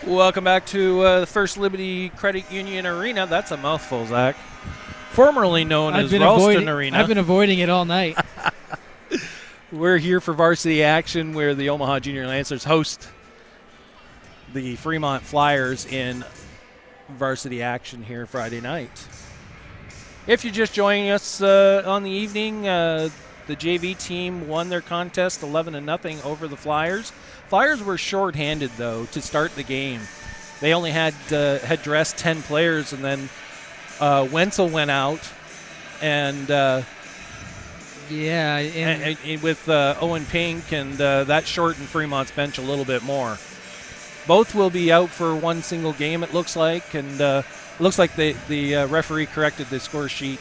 Welcome back to the First Liberty Credit Union Arena. That's a mouthful, Zach. Formerly known as Ralston Arena. I've been avoiding it all night. We're here for varsity action where the Omaha Junior Lancers host the Fremont Flyers in varsity action here Friday night. If you're just joining us on the evening, the JV team won their contest 11-0 over the Flyers. Flyers were shorthanded, though, to start the game. They only had dressed 10 players, and then Wenzel went out, and with Owen Pink, and that shortened Fremont's bench a little bit more. Both will be out for one single game, it looks like, and it looks like the referee corrected the score sheet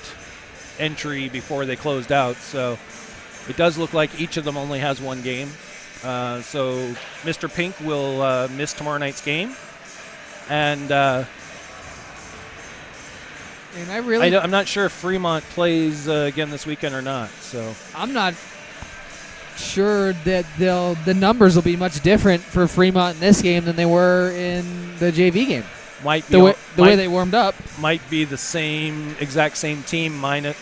entry before they closed out, so it does look like each of them only has one game. So Mr. Pink will miss tomorrow night's game, and I'm not sure if Fremont plays again this weekend or not. So I'm not sure that the numbers will be much different for Fremont in this game than they were in the JV game. Might be the way they warmed up. Might be the exact same team minus.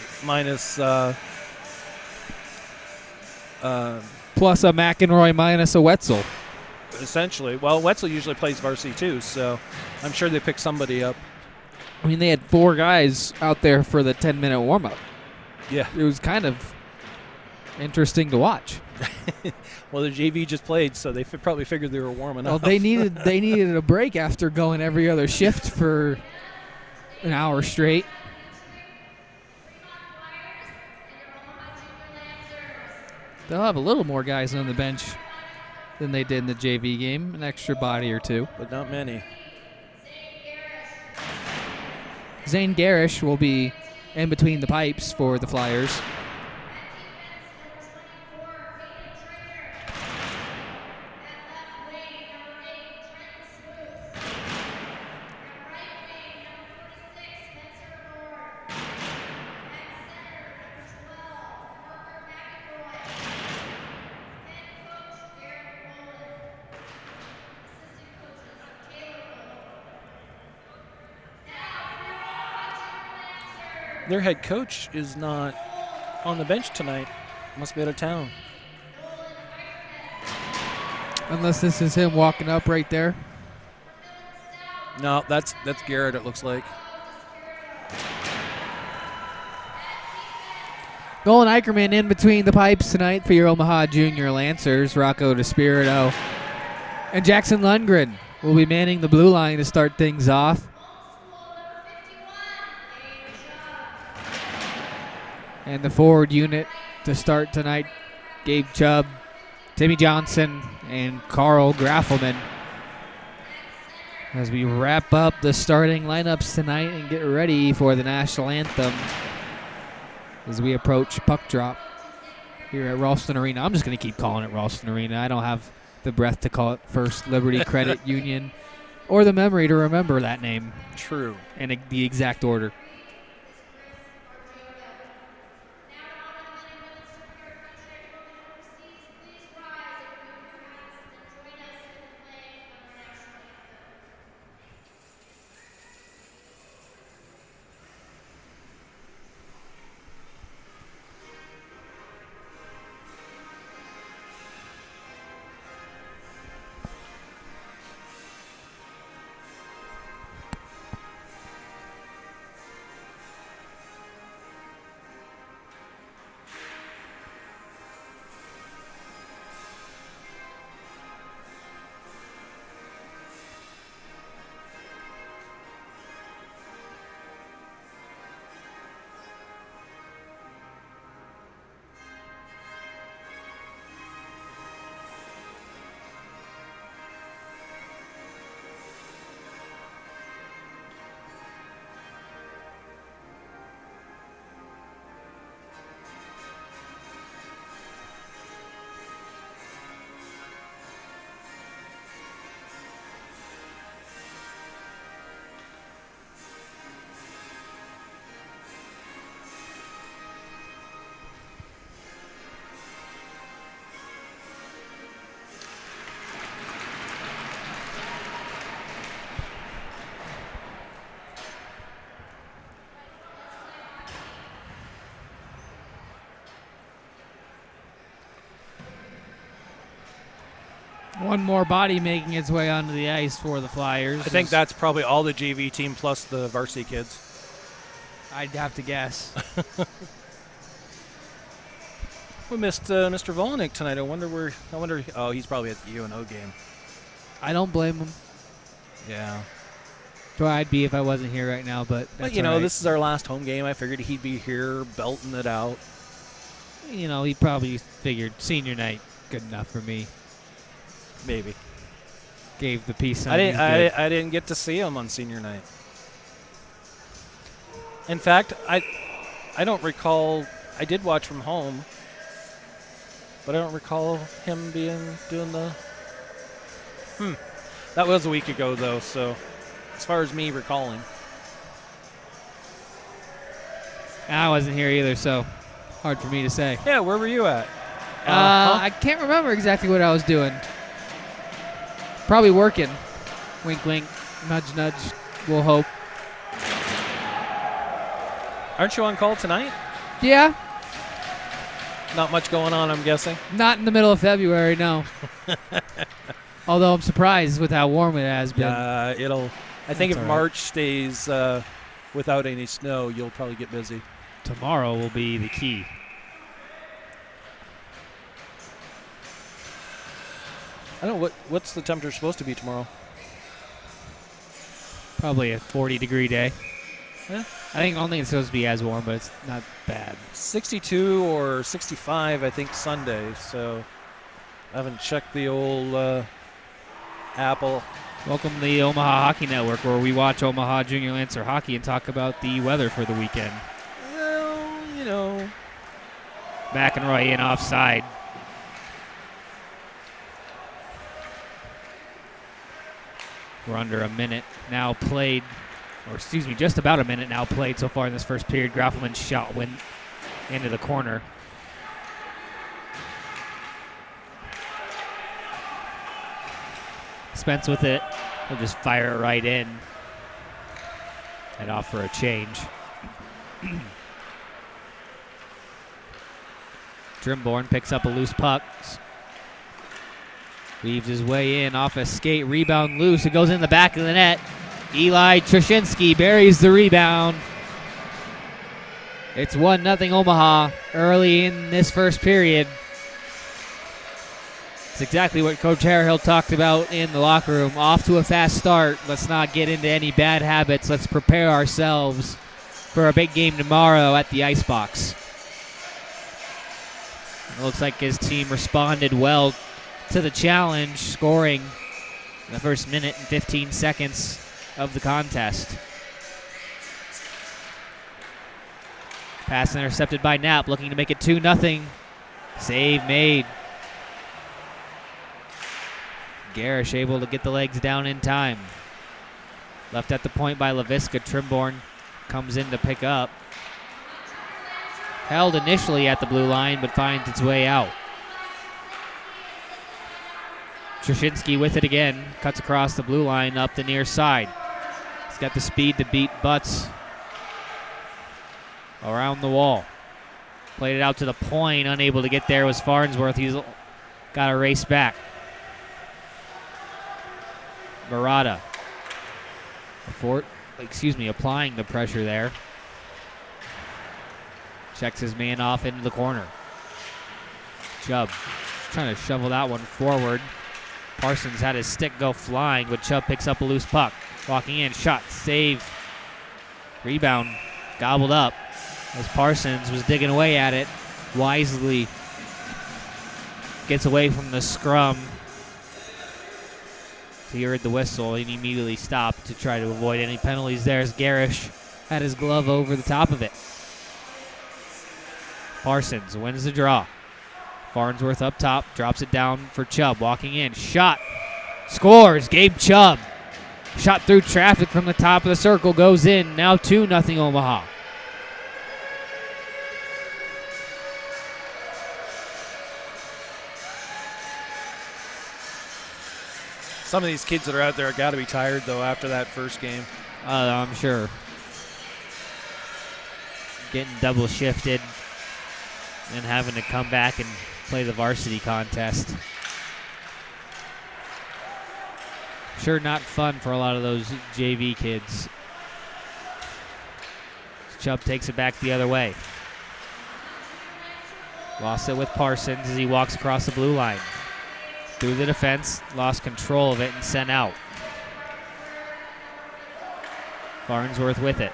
Plus a McEnroy minus a Wetzel. Essentially. Well, Wetzel usually plays varsity too, so I'm sure they picked somebody up. I mean, they had 4 guys out there for the 10-minute warm-up. Yeah. It was kind of interesting to watch. Well, the JV just played, so they probably figured they were warming up. Well, they needed a break after going every other shift for an hour straight. They'll have a little more guys on the bench than they did in the JV game, an extra body or two. But not many. Zane Garish will be in between the pipes for the Flyers. Their head coach is not on the bench tonight. Must be out of town. Unless this is him walking up right there. No, that's Garrett, it looks like. Nolan Eicherman in between the pipes tonight for your Omaha Junior Lancers. Rocco DeSpirito and Jackson Lundgren will be manning the blue line to start things off. And the forward unit to start tonight, Gabe Chubb, Timmy Johnson, and Carl Graffelman. As we wrap up the starting lineups tonight and get ready for the national anthem as we approach puck drop here at Ralston Arena. I'm just going to keep calling it Ralston Arena. I don't have the breath to call it First Liberty Credit Union or the memory to remember that name. True. In the exact order. One more body making its way onto the ice for the Flyers. I think that's probably all the JV team plus the varsity kids. I'd have to guess. We missed Mr. Volnick tonight. I wonder. Oh, he's probably at the UNO game. I don't blame him. Yeah. So I'd be if I wasn't here right now, but that's But, all right. this is our last home game. I figured he'd be here belting it out. He probably figured senior night good enough for me. Maybe. Gave the peace sign. I didn't get to see him on senior night. In fact, I don't recall. I did watch from home, but I don't recall him doing the. That was a week ago, though. So, as far as me recalling, I wasn't here either, so hard for me to say. yeah. Where were you at? I can't remember exactly what I was doing. Probably working. Wink, wink. Nudge, nudge. We'll hope. Aren't you on call tonight? Yeah. Not much going on, I'm guessing. Not in the middle of February, no. Although I'm surprised with how warm it has been. I think if all right. March stays without any snow, you'll probably get busy. Tomorrow will be the key. I don't know what's the temperature supposed to be tomorrow. Probably a 40-degree day. Yeah. I don't think it's supposed to be as warm, but it's not bad. 62 or 65, I think, Sunday. So I haven't checked the old Apple. Welcome to the Omaha Hockey Network, where we watch Omaha Junior Lancer hockey and talk about the weather for the weekend. Well, McEnroy in offside. We're under a minute now played, or excuse me, just about a minute now played so far in this first period. Graffelman's shot went into the corner. Spence with it. He'll just fire it right in. Head off for a change. Trimborn picks up a loose puck. Weaves his way in off a skate. Rebound loose. It goes in the back of the net. Eli Trushinsky buries the rebound. It's 1-0 Omaha early in this first period. It's exactly what Coach Harehill talked about in the locker room. Off to a fast start. Let's not get into any bad habits. Let's prepare ourselves for a big game tomorrow at the Icebox. It looks like his team responded well to the challenge, scoring in the first minute and 15 seconds of the contest. Pass intercepted by Knapp, looking to make it 2-0. Save made. Garish able to get the legs down in time. Left at the point by LaVisca. Trimborn comes in to pick up. Held initially at the blue line, but finds its way out. Trushinsky with it again. Cuts across the blue line up the near side. He's got the speed to beat Butts around the wall. Played it out to the point. Unable to get there was Farnsworth. He's got to race back. Murata. Applying the pressure there. Checks his man off into the corner. Chubb trying to shovel that one forward. Parsons had his stick go flying, but Chubb picks up a loose puck. Walking in, shot, save. Rebound, gobbled up as Parsons was digging away at it. Wisely gets away from the scrum. He heard the whistle and immediately stopped to try to avoid any penalties there as Garish had his glove over the top of it. Parsons wins the draw. Farnsworth up top, drops it down for Chubb. Walking in, shot, scores. Gabe Chubb. Shot through traffic from the top of the circle, goes in. Now 2-0 Omaha. some of these kids that are out there got to be tired, though, after that first game. I'm sure. Getting double shifted and having to come back and play the varsity contest. Sure, not fun for a lot of those JV kids. Chubb takes it back the other way. Lost it with Parsons as he walks across the blue line. Through the defense, lost control of it and sent out. Farnsworth with it.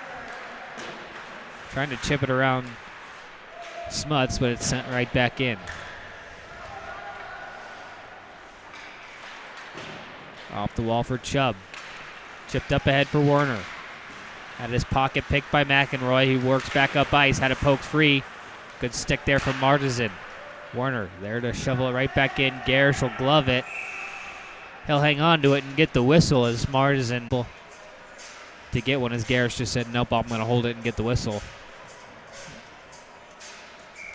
Trying to chip it around Smuts, but it's sent right back in. Off the wall for Chubb. Chipped up ahead for Warner. Had his pocket picked by McEnroy. He works back up ice. Had it poked free. Good stick there from Martizan. Warner there to shovel it right back in. Garish will glove it. He'll hang on to it and get the whistle as Martizan to get one, as Garish just said, nope, I'm going to hold it and get the whistle.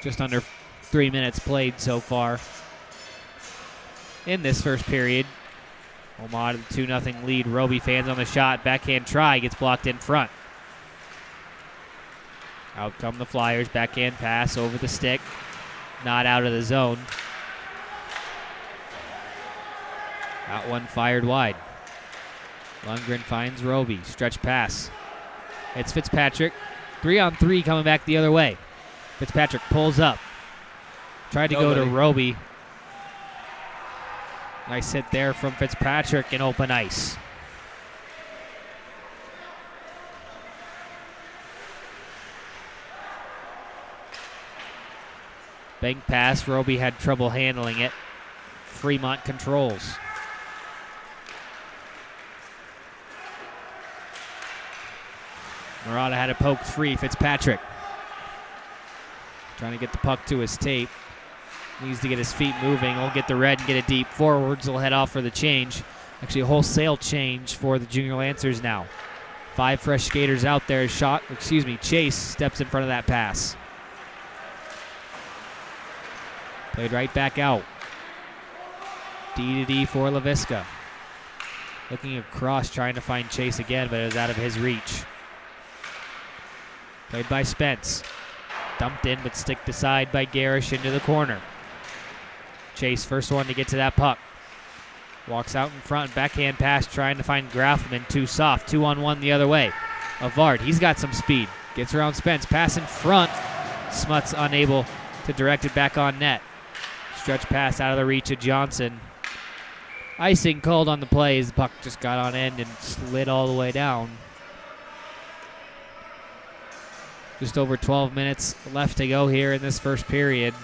Just under 3 minutes played so far in this first period. Omaha to the 2-0 lead. Roby fans on the shot. Backhand try. Gets blocked in front. Out come the Flyers. Backhand pass over the stick. Not out of the zone. That one fired wide. Lundgren finds Roby. Stretch pass. It's Fitzpatrick. 3-on-3 coming back the other way. Fitzpatrick pulls up. Tried to go to Roby. Nice hit there from Fitzpatrick in open ice. Bank pass. Roby had trouble handling it. Fremont controls. Murata had it poked free. Fitzpatrick trying to get the puck to his tape. Needs to get his feet moving. He'll get the red and get it deep. Forwards will head off for the change. Actually, a wholesale change for the Junior Lancers now. 5 fresh skaters out there. Chase steps in front of that pass. Played right back out. D-to-D for LaVisca. Looking across, trying to find Chase again, but it was out of his reach. Played by Spence. Dumped in, but sticked aside by Garish into the corner. Chase, first one to get to that puck. Walks out in front, backhand pass, trying to find Grafman. Too soft, 2-on-1 the other way. Avard, he's got some speed. Gets around Spence, pass in front. Smuts unable to direct it back on net. Stretch pass out of the reach of Johnson. Icing called on the play as the puck just got on end and slid all the way down. Just over 12 minutes left to go here in this first period.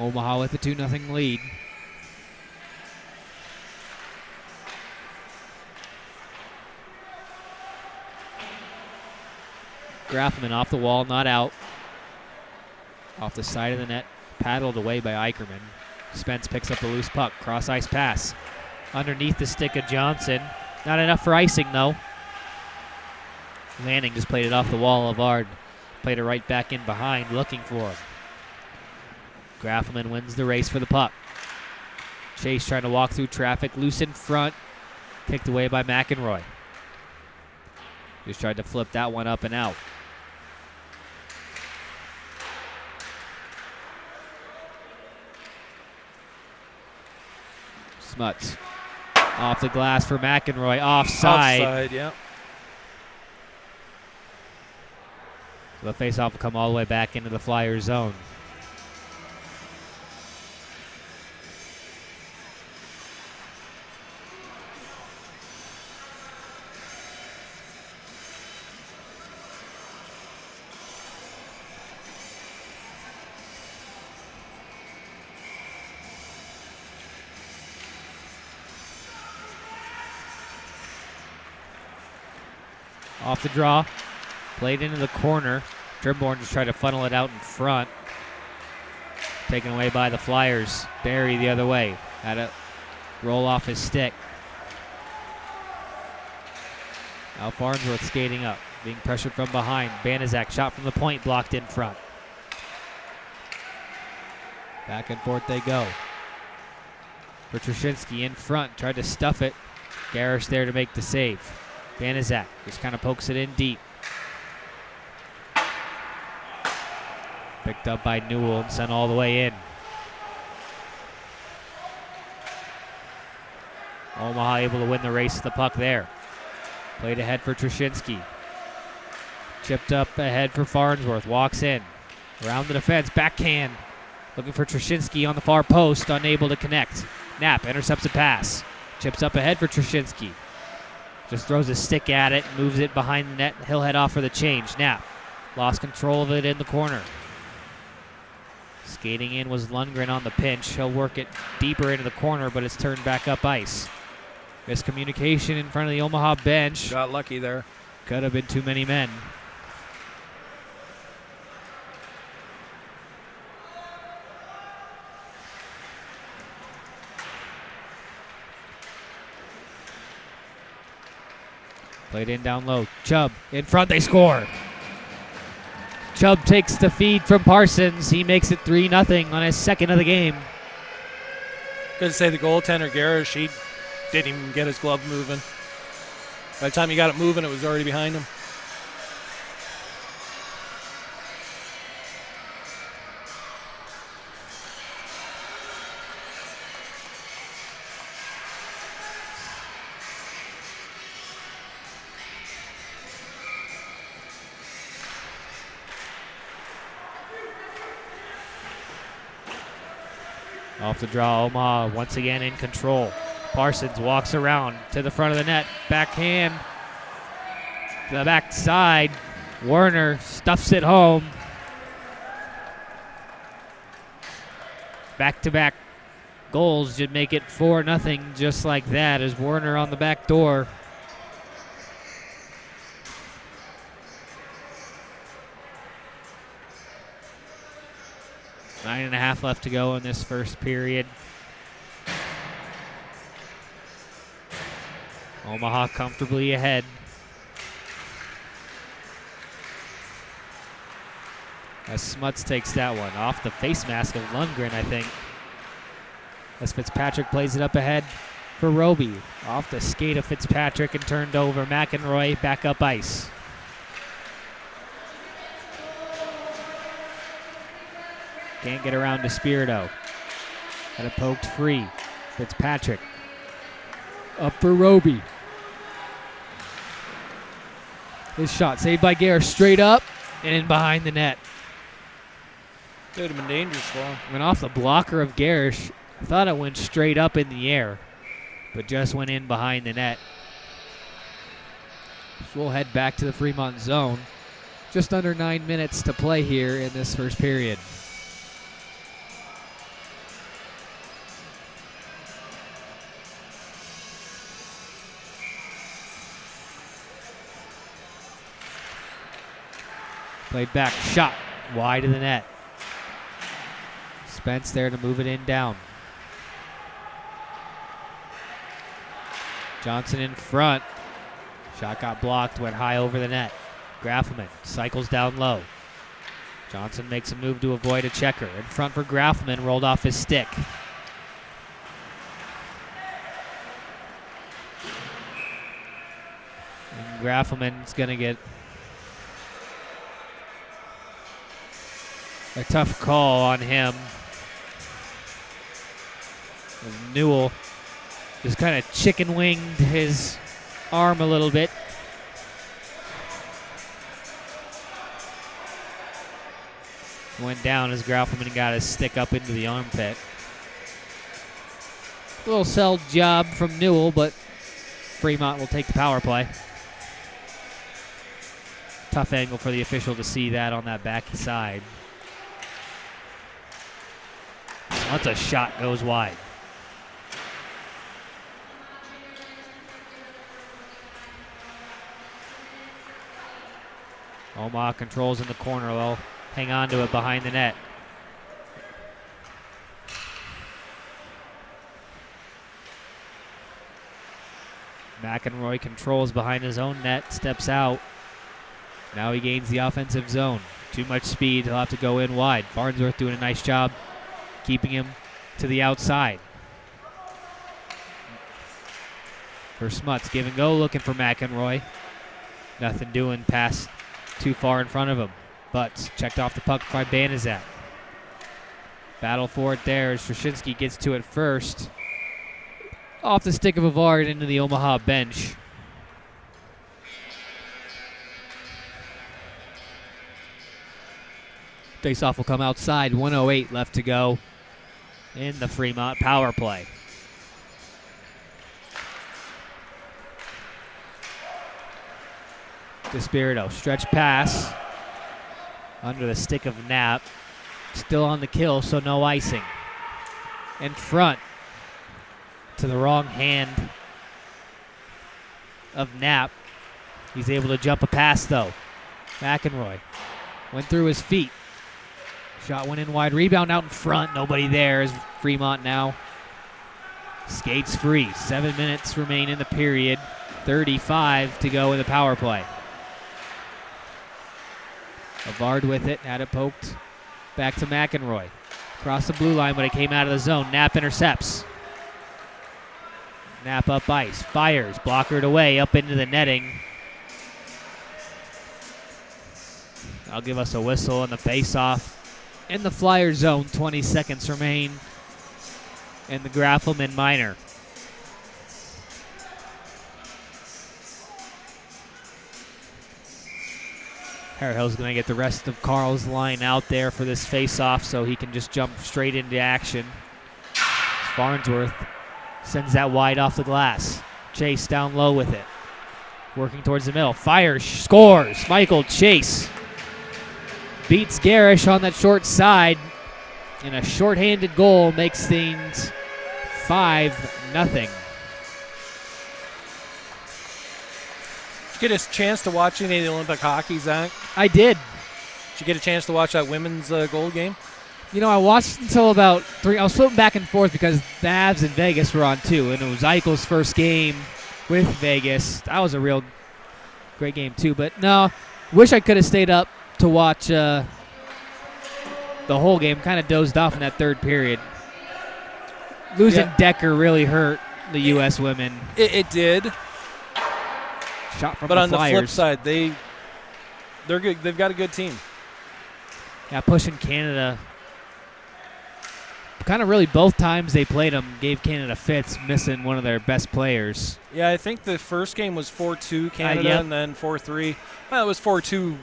Omaha with a 2-0 lead. Grafman off the wall, not out. Off the side of the net, paddled away by Eicherman. Spence picks up the loose puck, cross ice pass. Underneath the stick of Johnson. Not enough for icing, though. Lanning just played it off the wall. Avard played it right back in behind, looking for him. Grafman wins the race for the puck. Chase trying to walk through traffic, loose in front. Kicked away by McEnroy. Just tried to flip that one up and out. Smuts. Off the glass for McEnroy. Offside. Offside, yeah. So the faceoff will come all the way back into the Flyers zone. Off the draw, played into the corner. Trimborn just tried to funnel it out in front. Taken away by the Flyers. Barry the other way. Had to roll off his stick. Now Farnsworth skating up, being pressured from behind. Banaszak shot from the point, blocked in front. Back and forth they go. Petrushinsky in front, tried to stuff it. Garish there to make the save. Banaszak just kind of pokes it in deep. Picked up by Newell and sent all the way in. Omaha able to win the race to the puck there. Played ahead for Trushinsky. Chipped up ahead for Farnsworth. Walks in. Around the defense. Backhand. Looking for Trushinsky on the far post. Unable to connect. Knapp intercepts a pass. Chips up ahead for Trushinsky. Just throws a stick at it. Moves it behind the net. He'll head off for the change. Knapp lost control of it in the corner. Skating in was Lundgren on the pinch. He'll work it deeper into the corner, but it's turned back up ice. Miscommunication in front of the Omaha bench. Got lucky there. Could have been too many men. Played in down low. Chubb in front. They score. Chubb takes the feed from Parsons. He makes it 3-0 on his second of the game. Good to say the goaltender, Garish, he didn't even get his glove moving. By the time he got it moving, it was already behind him. Off the draw, Omaha once again in control. Parsons walks around to the front of the net. Backhand. The backside. Werner stuffs it home. Back-to-back goals should make it 4-0 just like that as Werner on the back door. Nine and a half left to go in this first period. Omaha comfortably ahead. As Smuts takes that one off the face mask of Lundgren, I think. As Fitzpatrick plays it up ahead for Roby. Off the skate of Fitzpatrick and turned over. McEnroy back up ice. Can't get around to Spirito. Had it poked free. Fitzpatrick. Up for Roby. His shot saved by Gare straight up and in behind the net. Could have been dangerous for him. Went off the blocker of Garish. I thought it went straight up in the air, but just went in behind the net. So we'll head back to the Fremont zone. Just under 9 minutes to play here in this first period. Played back, shot wide of the net. Spence there to move it in down. Johnson in front. Shot got blocked, went high over the net. Graffelman cycles down low. Johnson makes a move to avoid a checker. In front for Graffelman, rolled off his stick. And Graffelman's going to get a tough call on him. As Newell just kind of chicken winged his arm a little bit. Went down as Graffelman got his stick up into the armpit. A little sell job from Newell, but Fremont will take the power play. Tough angle for the official to see that on that back side. Once a shot goes wide. Omaha controls in the corner. They'll hang on to it behind the net. McEnroy controls behind his own net, steps out. Now he gains the offensive zone. Too much speed, he'll have to go in wide. Farnsworth doing a nice job keeping him to the outside. For Smuts, give and go, looking for McEnroy. Nothing doing, pass too far in front of him. But checked off the puck by Banizak. Battle for it there as Trushinsky gets to it first. off the stick of Avard into the Omaha bench. Faceoff will come outside. 1:08 left to go in the Fremont power play. Despirito, stretch pass under the stick of Knapp. Still on the kill, so no icing. In front to the wrong hand of Knapp. He's able to jump a pass, though. McEnroy went through his feet. Shot went in wide. Rebound out in front. Nobody there as Fremont now skates free. 7 minutes remain in the period. 35 to go in the power play. Avard with it. Had it poked back to McEnroy. Across the blue line, but it came out of the zone. Knapp intercepts. Knapp up ice. Fires. Blockered away up into the netting. I'll give us a whistle on the face-off. In the Flyer zone, 20 seconds remain in the Graffelman minor. Harrahill's going to get the rest of Carl's line out there for this face-off so he can just jump straight into action. Farnsworth sends that wide off the glass. Chase down low with it. Working towards the middle. Fires, scores. Michael Chase beats Garish on that short side. And a shorthanded goal makes things 5-0. Did you get a chance to watch any of the Olympic hockey, Zach? I did. Did you get a chance to watch that women's gold game? You know, I watched until about 3. I was flipping back and forth because the Avs and Vegas were on too, and it was Eichel's first game with Vegas. That was a real great game too. But no, wish I could have stayed up to watch the whole game. Kind of dozed off in that third period. Losing Decker really hurt the U.S. women. It did. Shot from but the on Flyers. the flip side, they're good. They've got a good team. Yeah, pushing Canada. Kind of really both times they played them gave Canada fits, missing one of their best players. Yeah, I think the first game was 4-2 Canada, yep. and then 4-3. Well, it was 4-2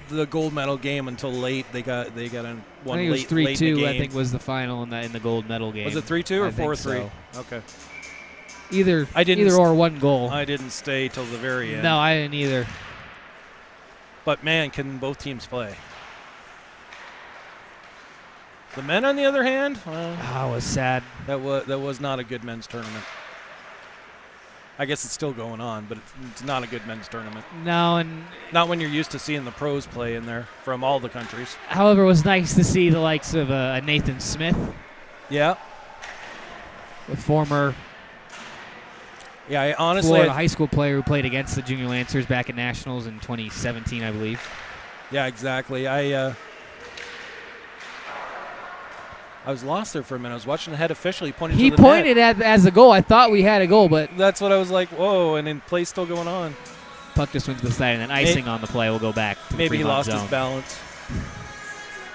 the gold medal game until late. They got on one I think it was late in the 3-2. game. I think was the final in the gold medal game. Was it 3-2 or 4-3? So. Okay. Either or one goal. I didn't stay till the very end. No, I didn't either. But man, can both teams play? The men, on the other hand, it was sad. That was not a good men's tournament. I guess it's still going on, but it's not a good men's tournament. No, and not when you're used to seeing the pros play in there from all the countries. However, it was nice to see the likes of Nathan Smith. Yeah. The former Florida high school player who played against the Junior Lancers back at Nationals in 2017, I believe. Yeah, exactly. I was lost there for a minute. I was watching the head official. He pointed to the pointed net. as a goal. I thought we had a goal, but that's what I was like, whoa, and then play still going on. Puck just went to the side, and then icing on the play will go back to maybe the he lost zone. his balance.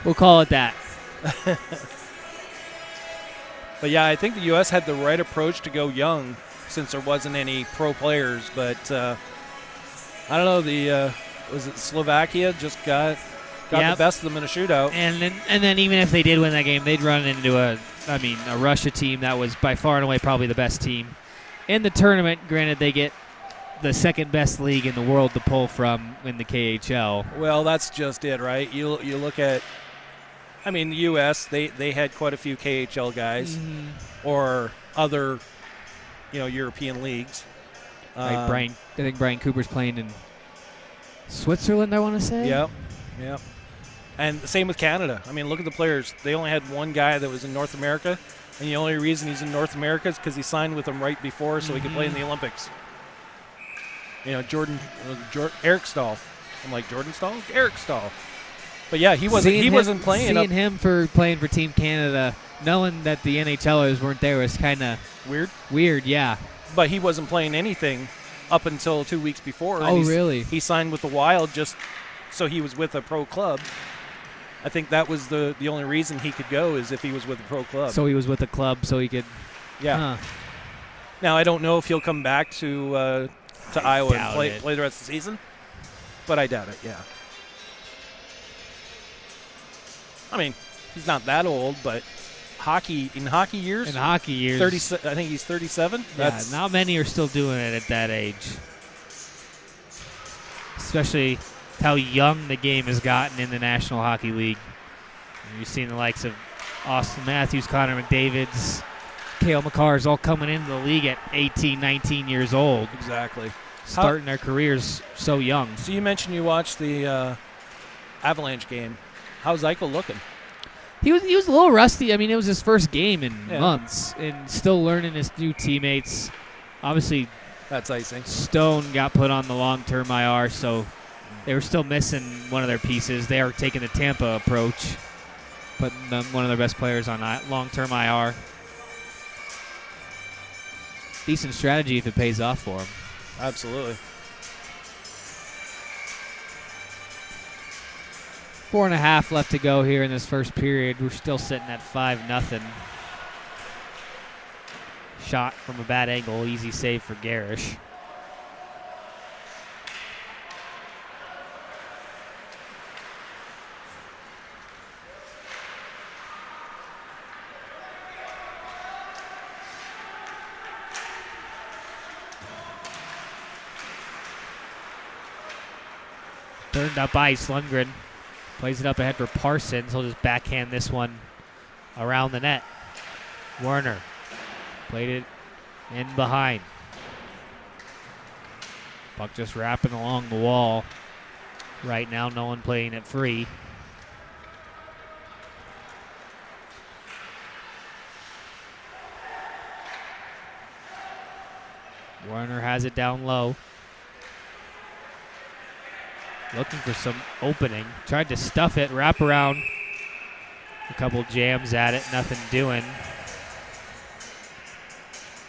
We'll call it that. But yeah, I think the U.S. had the right approach to go young since there wasn't any pro players. But I don't know, was it Slovakia just got the best of them in a shootout. And then even if they did win that game, they'd run into a Russia team that was by far and away probably the best team in the tournament. Granted, they get the second best league in the world to pull from in the KHL. Well, that's just it, right? You look at, the U.S., they had quite a few KHL guys or other, European leagues. I think Brian Cooper's playing in Switzerland, I want to say. Yep. And the same with Canada. Look at the players. They only had one guy that was in North America, and the only reason he's in North America is because he signed with them right before so he could play in the Olympics. Eric Stahl. I'm like, Jordan Stahl? Eric Stahl. But yeah, he wasn't playing. Seeing him playing for Team Canada, knowing that the NHLers weren't there was kind of weird. Weird, yeah. But he wasn't playing anything up until 2 weeks before. Oh, really? He signed with the Wild just so he was with a pro club. I think that was the only reason he could go is if he was with a pro club. So he was with a club so he could. Yeah. Now, I don't know if he'll come back to Iowa and Doubt play it. the rest of the season, but I doubt it, yeah. I mean, he's not that old, but in hockey years, In hockey years, 30, I think he's 37. yeah, not many are still doing it at that age. Especially how young the game has gotten in the National Hockey League. You've seen the likes of Austin Matthews, Connor McDavid's, Cale Makar's all coming into the league at 18, 19 years old. Exactly. Starting their careers so young. So you mentioned you watched the Avalanche game. How's Eichel looking? He was a little rusty. I mean, it was his first game in Yeah. months and still learning his new teammates. Obviously, That's icing. Stone got put on the long-term IR, so they were still missing one of their pieces. They are taking the Tampa approach, putting one of their best players on long-term IR. Decent strategy if it pays off for him. Absolutely. 4.5 left to go here in this first period. We're still sitting at 5-0. Shot from a bad angle. Easy save for Garish. Turned up ice. Lundgren plays it up ahead for Parsons. He'll just backhand this one around the net. Werner played it in behind. Puck just wrapping along the wall. Right now, no one playing it free. Werner has it down low. Looking for some opening. Tried to stuff it, wrap around. A couple jams at it, nothing doing.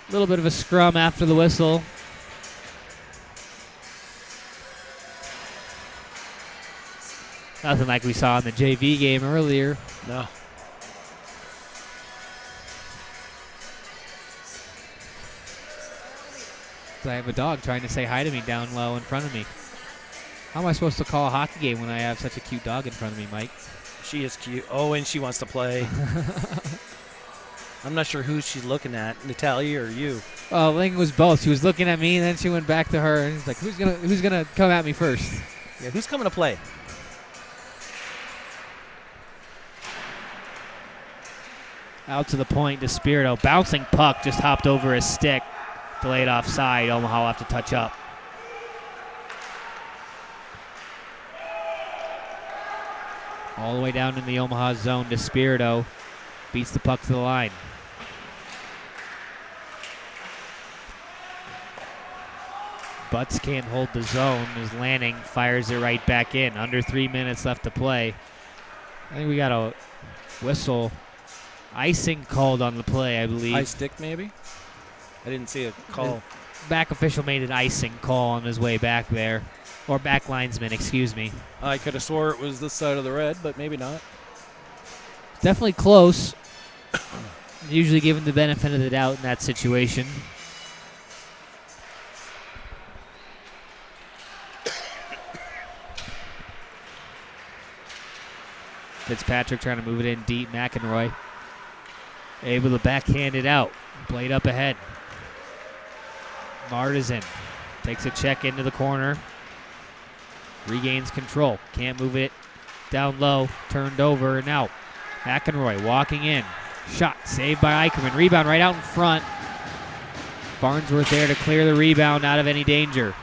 A little bit of a scrum after the whistle. Nothing like we saw in the JV game earlier. No. I have a dog trying to say hi to me down low in front of me. How am I supposed to call a hockey game when I have such a cute dog in front of me, Mike? She is cute. Oh, and she wants to play. I'm not sure who she's looking at, Natalia or you. Oh, Ling was both. She was looking at me, and then she went back to her, and he's like, "Who's gonna come at me first?" Yeah, who's coming to play? Out to the point, Despirito. Bouncing puck just hopped over his stick. Delayed offside. Omaha will have to touch up. All the way down in the Omaha zone, Despirito beats the puck to the line. Butts can't hold the zone as Lanning fires it right back in. Under 3 minutes left to play. I think we got a whistle. Icing called on the play, I believe. High stick, maybe? I didn't see a call. Back official made an icing call on his way back there. Or back linesman, excuse me. I could have swore it was this side of the red, but maybe not. Definitely close. Usually given the benefit of the doubt in that situation. Fitzpatrick trying to move it in deep. McEnroy able to backhand it out. Played up ahead. Martisan takes a check into the corner. Regains control. Can't move it down low. Turned over and out. McEnroy walking in. Shot saved by Eicherman. Rebound right out in front. Farnsworth there to clear the rebound out of any danger.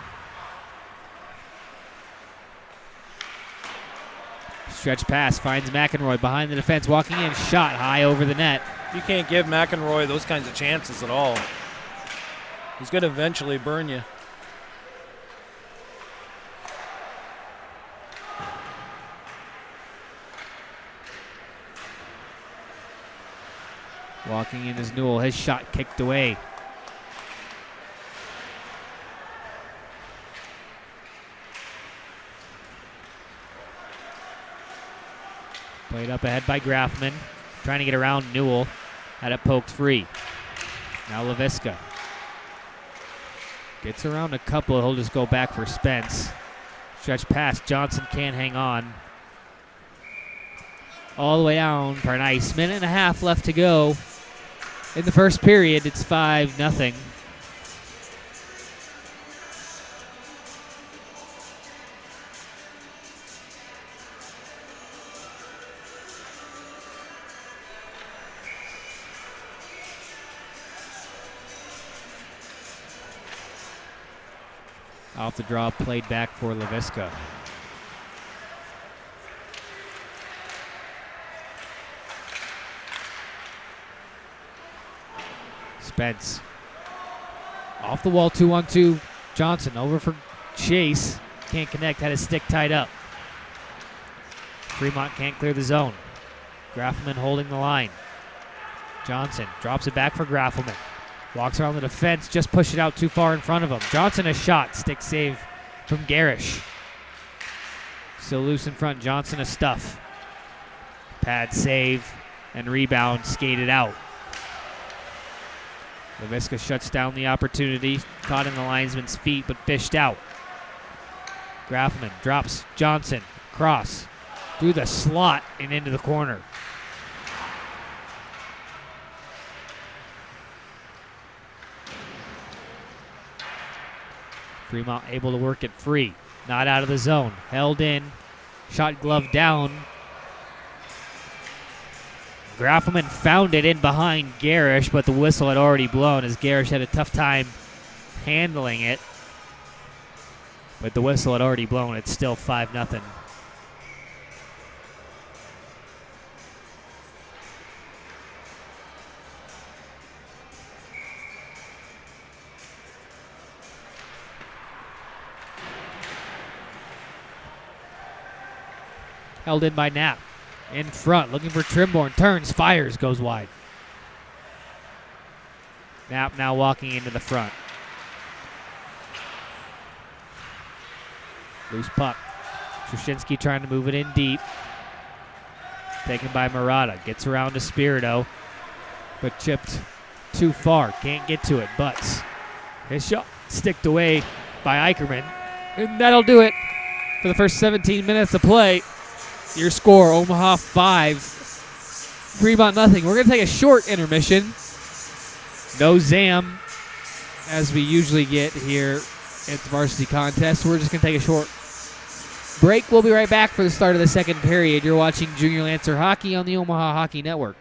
Stretch pass finds McEnroy behind the defense. Walking in. Shot high over the net. You can't give McEnroy those kinds of chances at all. He's going to eventually burn you. Walking in is Newell. His shot kicked away. Played up ahead by Grafman. Trying to get around Newell. Had it poked free. Now LaVisca. Gets around a couple. He'll just go back for Spence. Stretch pass. Johnson can't hang on. All the way down for a nice minute and a half left to go. In the first period, it's 5-0. Off the draw, played back for LaVisca. Spence. Off the wall, 2-on-2. Johnson over for Chase. Can't connect, had his stick tied up. Fremont can't clear the zone. Graffelman holding the line. Johnson drops it back for Graffelman. Walks around the defense, just push it out too far in front of him. Johnson a shot, stick save from Garish. Still loose in front, Johnson a stuff. Pad save and rebound, skated out. LaVisca shuts down the opportunity, caught in the linesman's feet but fished out. Graffelman drops Johnson, cross, through the slot and into the corner. Fremont able to work it free. Not out of the zone. Held in. Shot glove down. Graffelman found it in behind Garish, but the whistle had already blown as Garish had a tough time handling it. But the whistle had already blown. It's still 5-0. Held in by Knapp. In front, looking for Trimborn. Turns, fires, goes wide. Knapp now walking into the front. Loose puck. Trushinsky trying to move it in deep. Taken by Murata. Gets around to Spirito, but chipped too far. Can't get to it. Butts. His shot sticked away by Eicherman. And that'll do it for the first 17 minutes of play. Your score, Omaha 5, Fremont nothing. We're going to take a short intermission. No Zam, as we usually get here at the varsity contest. We're just going to take a short break. We'll be right back for the start of the second period. You're watching Junior Lancer Hockey on the Omaha Hockey Network.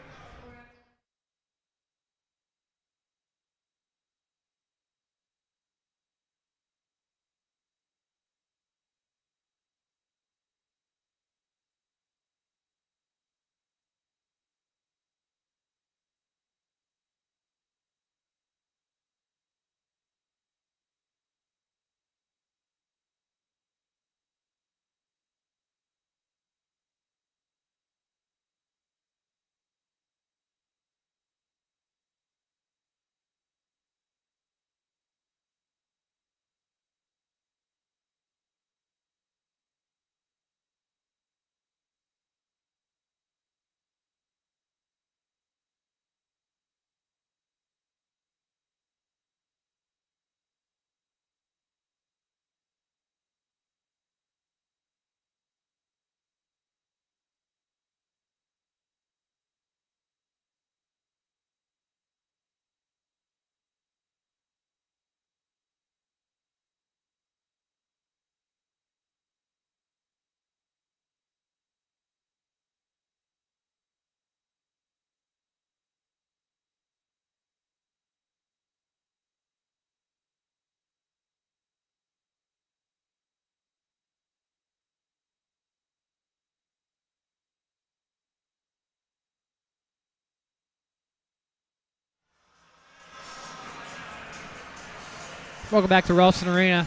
Welcome back to Ralston Arena,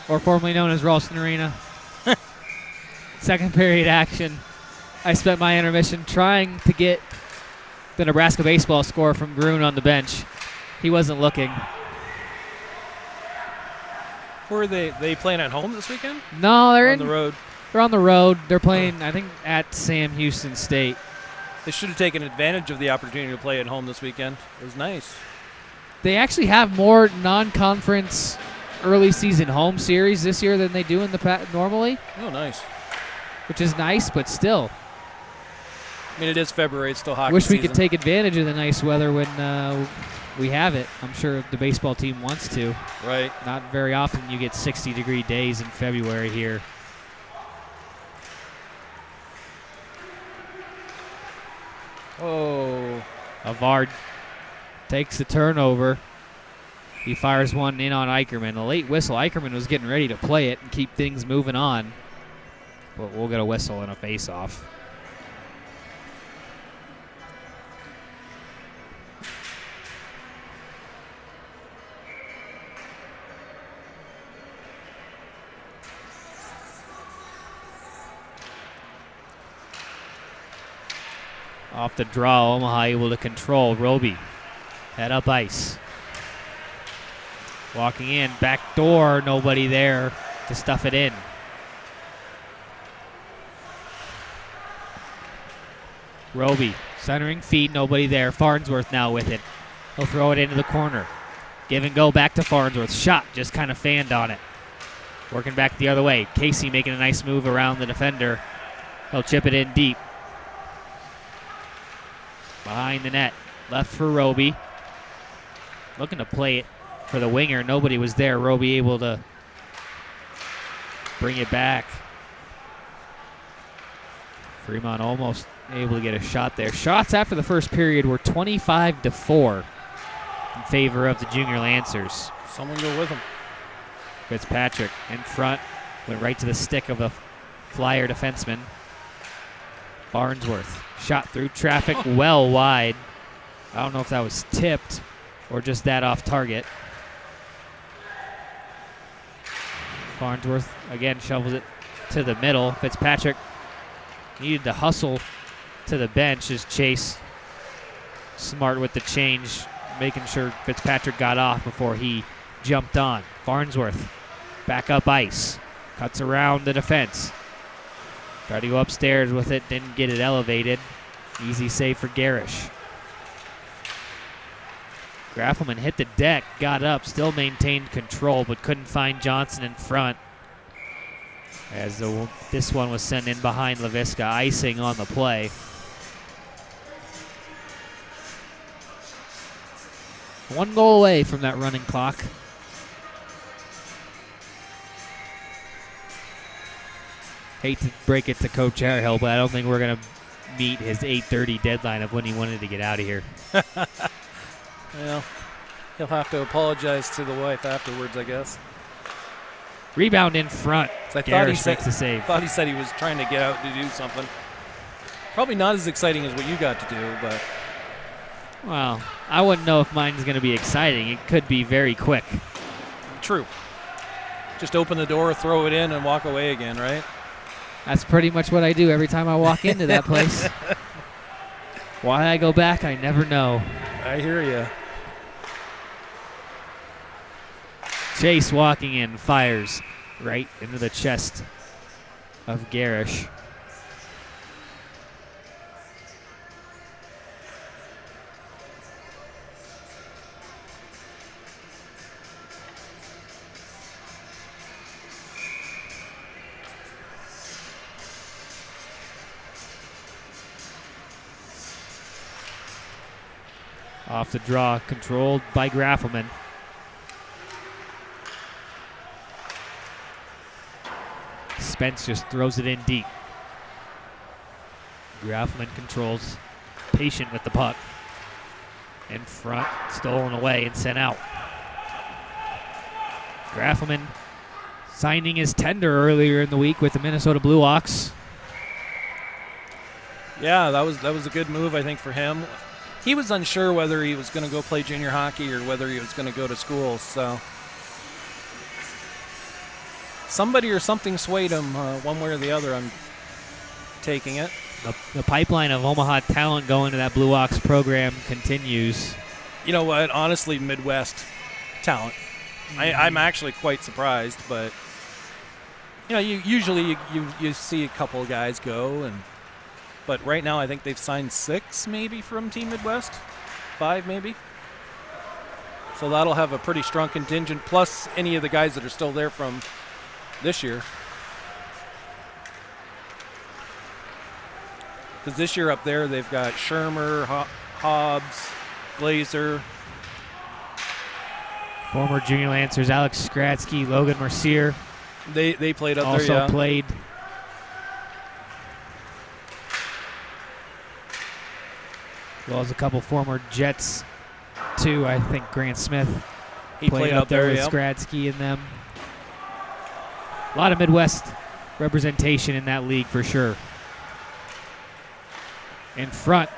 or formerly known as Ralston Arena. Second period action. I spent my intermission trying to get the Nebraska baseball score from Grun on the bench. He wasn't looking. Were they playing at home this weekend? No, they're on the road. They're on the road. They're playing, I think, at Sam Houston State. They should have taken advantage of the opportunity to play at home this weekend. It was nice. They actually have more non-conference early season home series this year than they do in the normally. Oh, nice. Which is nice, but still. I mean, it is February. It's still hockey Wish we season. could take advantage of the nice weather when we have it. I'm sure the baseball team wants to. Right. Not very often you get 60-degree days in February here. Oh. Avard takes the turnover. He fires one in on Eicherman. A late whistle. Eicherman was getting ready to play it and keep things moving on. But we'll get a whistle and a face-off. Off the draw, Omaha able to control. Roby, head up ice. Walking in, back door, nobody there to stuff it in. Roby, centering feed, nobody there. Farnsworth now with it. He'll throw it into the corner. Give and go back to Farnsworth. Shot, just kind of fanned on it. Working back the other way. Casey making a nice move around the defender. He'll chip it in deep. Behind the net. Left for Roby. Looking to play it for the winger. Nobody was there. Roby able to bring it back. Fremont almost able to get a shot there. Shots after the first period were 25-4 in favor of the Junior Lancers. Someone go with him. Fitzpatrick in front. Went right to the stick of a Flyer defenseman. Farnsworth. Shot through traffic well wide. I don't know if that was tipped or just that off target. Farnsworth again shovels it to the middle. Fitzpatrick needed to hustle to the bench as Chase smart with the change, making sure Fitzpatrick got off before he jumped on. Farnsworth back up ice. Cuts around the defense. Tried to go upstairs with it, didn't get it elevated. Easy save for Garish. Graffelman hit the deck, got up, still maintained control, but couldn't find Johnson in front. As this one was sent in behind LaVisca, icing on the play. One goal away from that running clock. Hate to break it to Coach Harehill, but I don't think we're going to meet his 8:30 deadline of when he wanted to get out of here. Well, he'll have to apologize to the wife afterwards, I guess. Rebound in front. I thought he said he was trying to get out to do something. Probably not as exciting as what you got to do, but. Well, I wouldn't know if mine's going to be exciting. It could be very quick. True. Just open the door, throw it in, and walk away again, right? That's pretty much what I do every time I walk into that place. Why I go back, I never know. I hear you. Chase walking in, fires right into the chest of Garish. Off the draw, controlled by Graffelman. Spence just throws it in deep. Graffelman controls, patient with the puck. In front, stolen away and sent out. Graffelman signing his tender earlier in the week with the Minnesota Blue Hawks. Yeah, that was a good move, I think, for him. He was unsure whether he was going to go play junior hockey or whether he was going to go to school. So somebody or something swayed him one way or the other. I'm taking it. The pipeline of Omaha talent going to that Blue Hawks program continues. You know what? Honestly, Midwest talent. I'm actually quite surprised, but you know, usually you see a couple of guys go, but right now I think they've signed 6 maybe from Team Midwest, 5 maybe. So that'll have a pretty strong contingent, plus any of the guys that are still there from this year. Because this year up there, they've got Shermer, Hobbs, Glazer. Former Junior Lancers Alex Skradsky, Logan Mercier. They played up also there, yeah. Also played. As well as a couple former Jets, too. I think Grant Smith he played up there with yeah. Skradsky and them. A lot of Midwest representation in that league for sure. In front,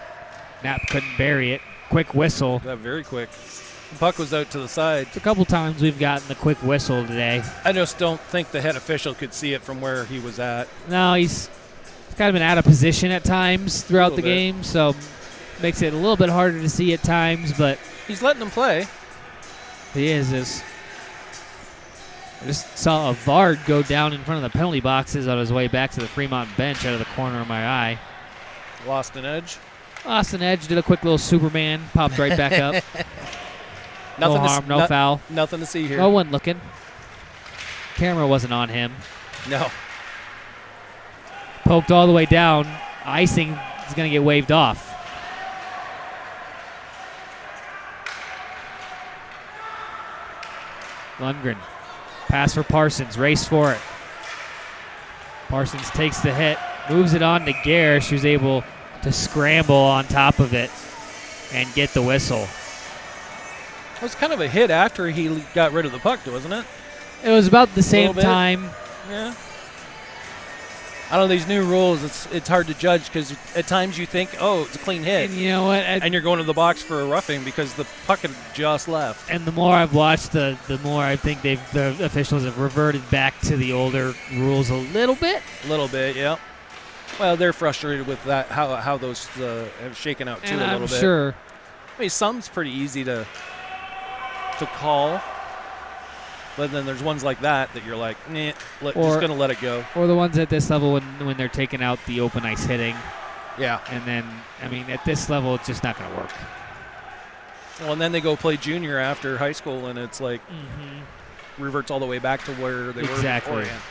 Knapp couldn't bury it. Quick whistle. Yeah, very quick. The puck was out to the side. A couple times we've gotten the quick whistle today. I just don't think the head official could see it from where he was at. No, he's kind of been out of position at times throughout the game, so makes it a little bit harder to see at times, but he's letting them play. He is. I just saw a Vard go down in front of the penalty boxes on his way back to the Fremont bench out of the corner of my eye. Lost an edge. Lost an edge, did a quick little Superman, popped right back up. No harm, no foul. Nothing to see here. No one looking. Camera wasn't on him. No. Poked all the way down. Icing is going to get waved off. Lundgren. Pass for Parsons. Race for it. Parsons takes the hit. Moves it on to Garish, who's able to scramble on top of it and get the whistle. It was kind of a hit after he got rid of the puck, wasn't it? It was about the same time. Yeah. I don't know, these new rules, it's hard to judge because at times you think, oh, it's a clean hit. And you know what? And you're going to the box for a roughing because the puck had just left. And the more I've watched, the more I think the officials have reverted back to the older rules a little bit. A little bit, yeah. Well, they're frustrated with that, how those have shaken out too, and a little bit. Sure. I mean, some's pretty easy to call, but then there's ones like that you're like, nah, just going to let it go. Or the ones at this level when they're taking out the open ice hitting. Yeah. And then, I mean, at this level, it's just not going to work. Well, and then they go play junior after high school, and it's like reverts all the way back to where they were beforehand.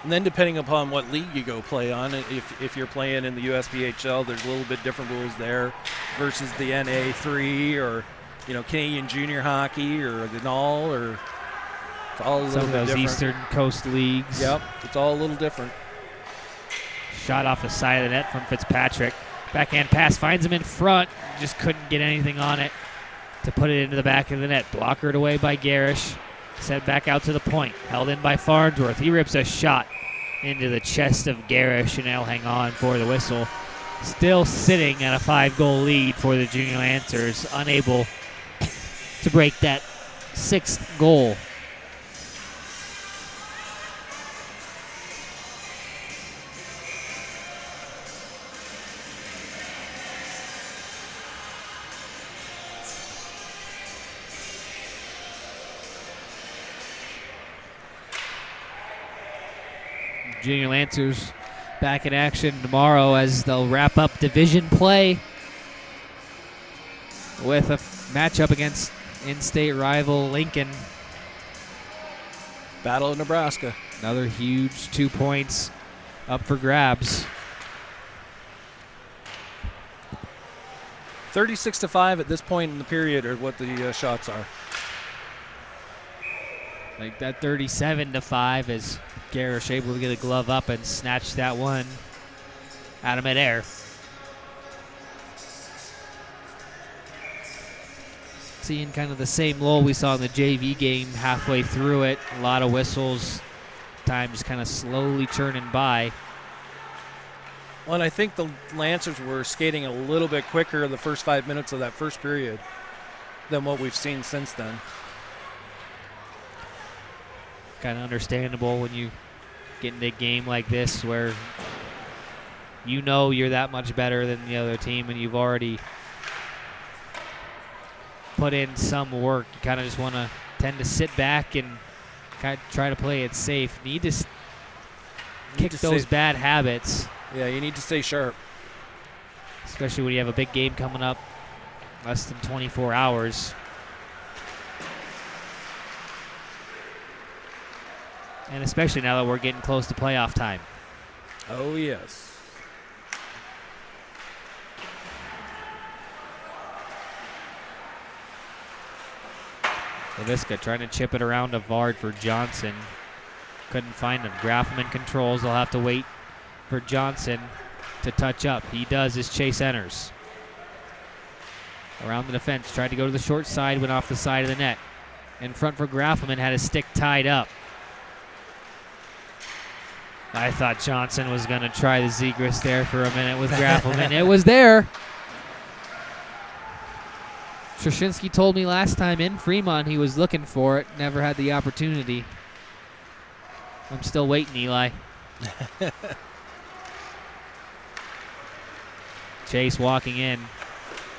And then depending upon what league you go play on, if you're playing in the USPHL, there's a little bit different rules there versus the NA3 or, Canadian junior hockey or the NAL or it's all a little bit different. Some of those Eastern Coast leagues. Yep, it's all a little different. Shot off the side of the net from Fitzpatrick. Backhand pass finds him in front. Just couldn't get anything on it to put it into the back of the net. Blockered away by Garish. Sent back out to the point. Held in by Farnsworth. He rips a shot into the chest of Garish, and they'll hang on for the whistle. Still sitting at a 5-goal lead for the Junior Lancers, unable to break that 6th goal. Junior Lancers back in action tomorrow as they'll wrap up division play with a matchup against in-state rival Lincoln. Battle of Nebraska. Another huge 2 points up for grabs. 36-5 at this point in the period are what the shots are. Like that 37-5 as Garish able to get a glove up and snatch that one out of midair. Seeing kind of the same lull we saw in the JV game halfway through it. A lot of whistles. Time just kind of slowly churning by. Well, and I think the Lancers were skating a little bit quicker in the first 5 minutes of that first period than what we've seen since then. Kind of understandable when you get into a game like this where you know you're that much better than the other team and you've already put in some work. You kind of just want to tend to sit back and kind of try to play it safe. Need to kick those bad habits. Yeah, you need to stay sharp. especially when you have a big game coming up less than 24 hours. And especially now that we're getting close to playoff time. Oh, yes. LaVisca trying to chip it around to Vard for Johnson. Couldn't find him. Graffelman controls. They'll have to wait for Johnson to touch up. He does as Chase enters. Around the defense. Tried to go to the short side. Went off the side of the net. In front for Graffelman. Had his stick tied up. I thought Johnson was going to try the Zegras there for a minute with Graffelman. It was there. Trzynski told me last time in Fremont he was looking for it. Never had the opportunity. I'm still waiting, Eli. Chase walking in.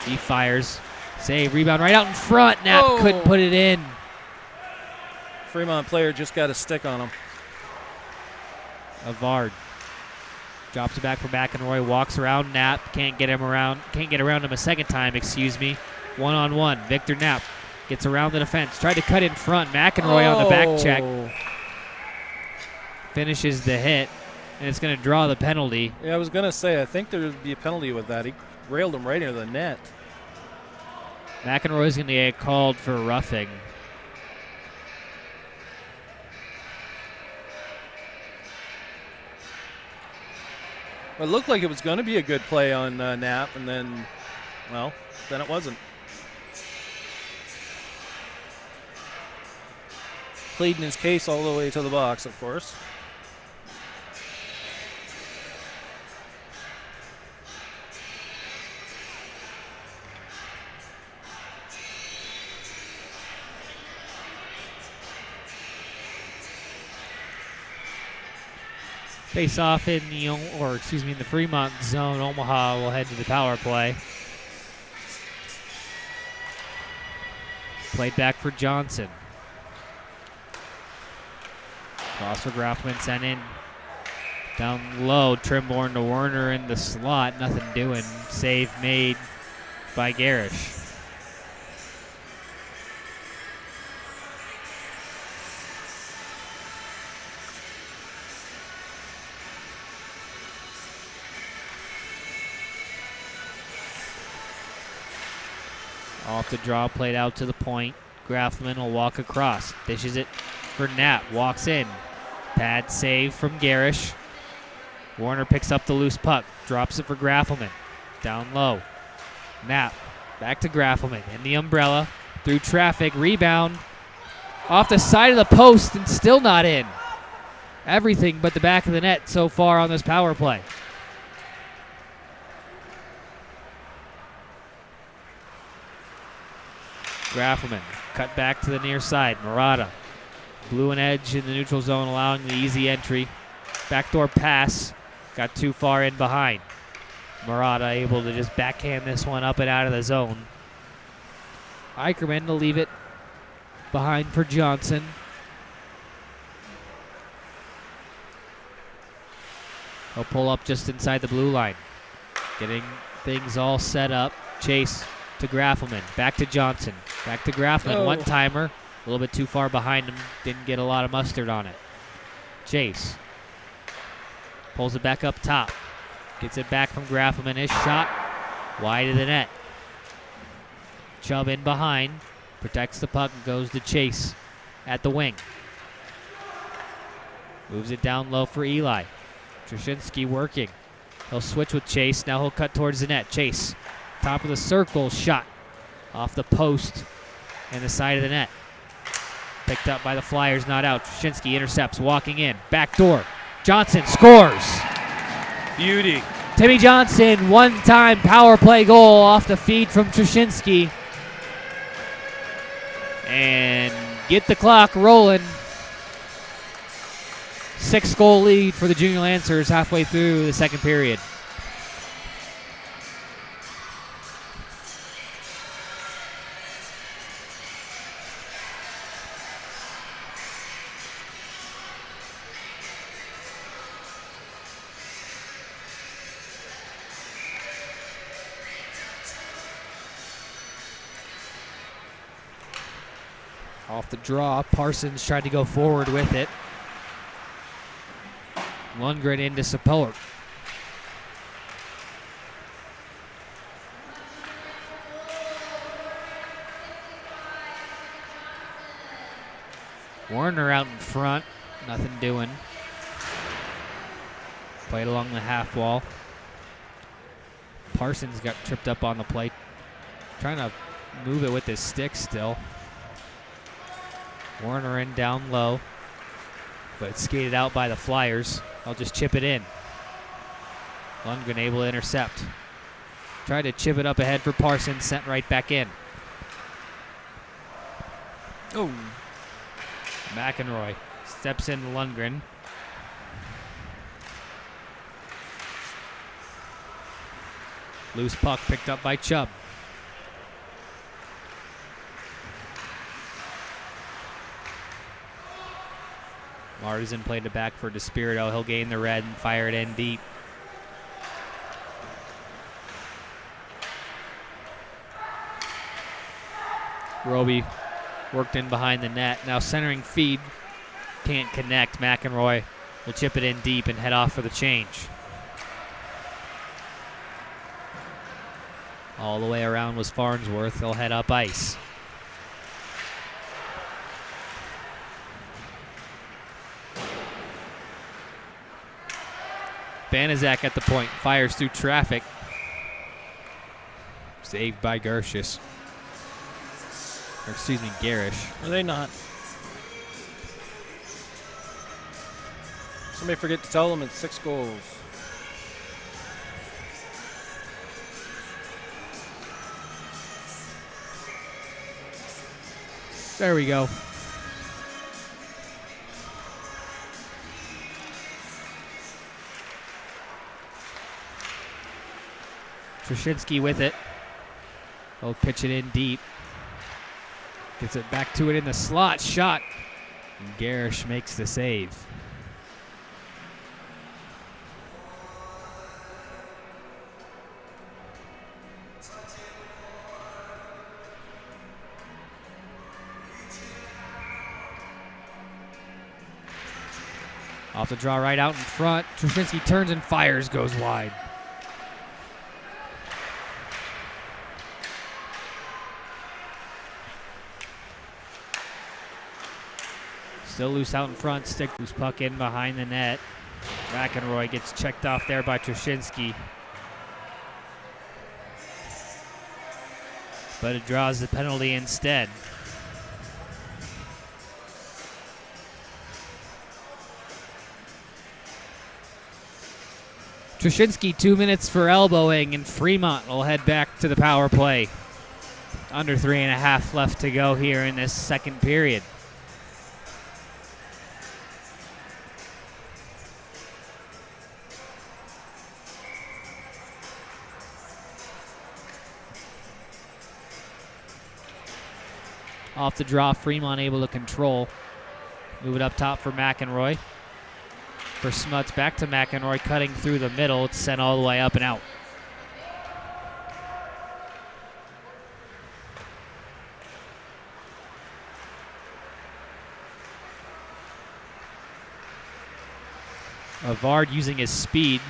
He fires. Save. Rebound right out in front. Knapp couldn't put it in. Fremont player just got a stick on him. Avard drops it back for McEnroy. Walks around Knapp. Can't get around him a second time, excuse me. One-on-one. Victor Knapp gets around the defense. Tried to cut in front. McEnroy on the back check. Finishes the hit, and it's going to draw the penalty. Yeah, I was going to say, I think there would be a penalty with that. He railed him right into the net. McEnroy's going to get called for roughing. Well, it looked like it was going to be a good play on Knapp, and then, well, then it wasn't. Pleading his case all the way to the box, of course. Face off in the Fremont zone. Omaha will head to the power play. Played back for Johnson. Cross for Graffelman, sent in. Down low, Trimborn to Werner in the slot. Nothing doing. Save made by Garish. Off the draw, played out to the point. Graffelman will walk across. Dishes it for Knapp. Walks in. Pad save from Garish. Warner picks up the loose puck. Drops it for Graffelman. Down low. Knapp. Back to Graffelman. In the umbrella. Through traffic. Rebound. Off the side of the post and still not in. Everything but the back of the net so far on this power play. Graffelman cut back to the near side. Murata blew an edge in the neutral zone, allowing the easy entry. Backdoor pass. Got too far in behind. Murata able to just backhand this one up and out of the zone. Eicherman to leave it behind for Johnson. He'll pull up just inside the blue line. Getting things all set up. Chase to Graffelman. Back to Johnson. Back to Graffelman. One-timer. A little bit too far behind him. Didn't get a lot of mustard on it. Chase. Pulls it back up top. Gets it back from Graffelman. His shot wide of the net. Chubb in behind. Protects the puck and goes to Chase at the wing. Moves it down low for Eli. Trzynski working. He'll switch with Chase. Now he'll cut towards the net. Chase. Top of the circle. Shot off the post and the side of the net. Picked up by the Flyers. Not out. Trzynski intercepts. Walking in. Back door. Johnson scores. Beauty. Timmy Johnson, one-time power play goal off the feed from Trzynski. And get the clock rolling. 6-goal lead for the Junior Lancers halfway through the second period. Off the draw, Parsons tried to go forward with it. Lundgren into support. Warner out in front, nothing doing. Played along the half wall. Parsons got tripped up on the play. Trying to move it with his stick still. Warner in down low, but it's skated out by the Flyers. I'll just chip it in. Lundgren able to intercept. Tried to chip it up ahead for Parsons, sent right back in. Oh. McEnroy steps in Lundgren. Loose puck picked up by Chubb. Martisan played it back for Despirito. He'll gain the red and fire it in deep. Roby worked in behind the net. Now centering feed. Can't connect. McEnroy will chip it in deep and head off for the change. All the way around was Farnsworth. He'll head up ice. Banaszak at the point. Fires through traffic. Saved by Gershis. Or excuse me, Garish. Are they not? Somebody forget to tell them it's 6 goals. There we go. Trushinsky with it. He'll pitch it in deep. Gets it back to it in the slot. Shot. And Garish makes the save. Off the draw right out in front. Trushinsky turns and fires, goes wide. Still loose out in front. Stick loose puck in behind the net. McEnroy gets checked off there by Trushinsky. But it draws the penalty instead. Trushinsky 2 minutes for elbowing, and Fremont will head back to the power play. Under 3.5 left to go here in this second period. Off the draw, Fremont able to control. Move it up top for McEnroy. For Smuts, back to McEnroy, cutting through the middle. It's sent all the way up and out. Avard using his speed,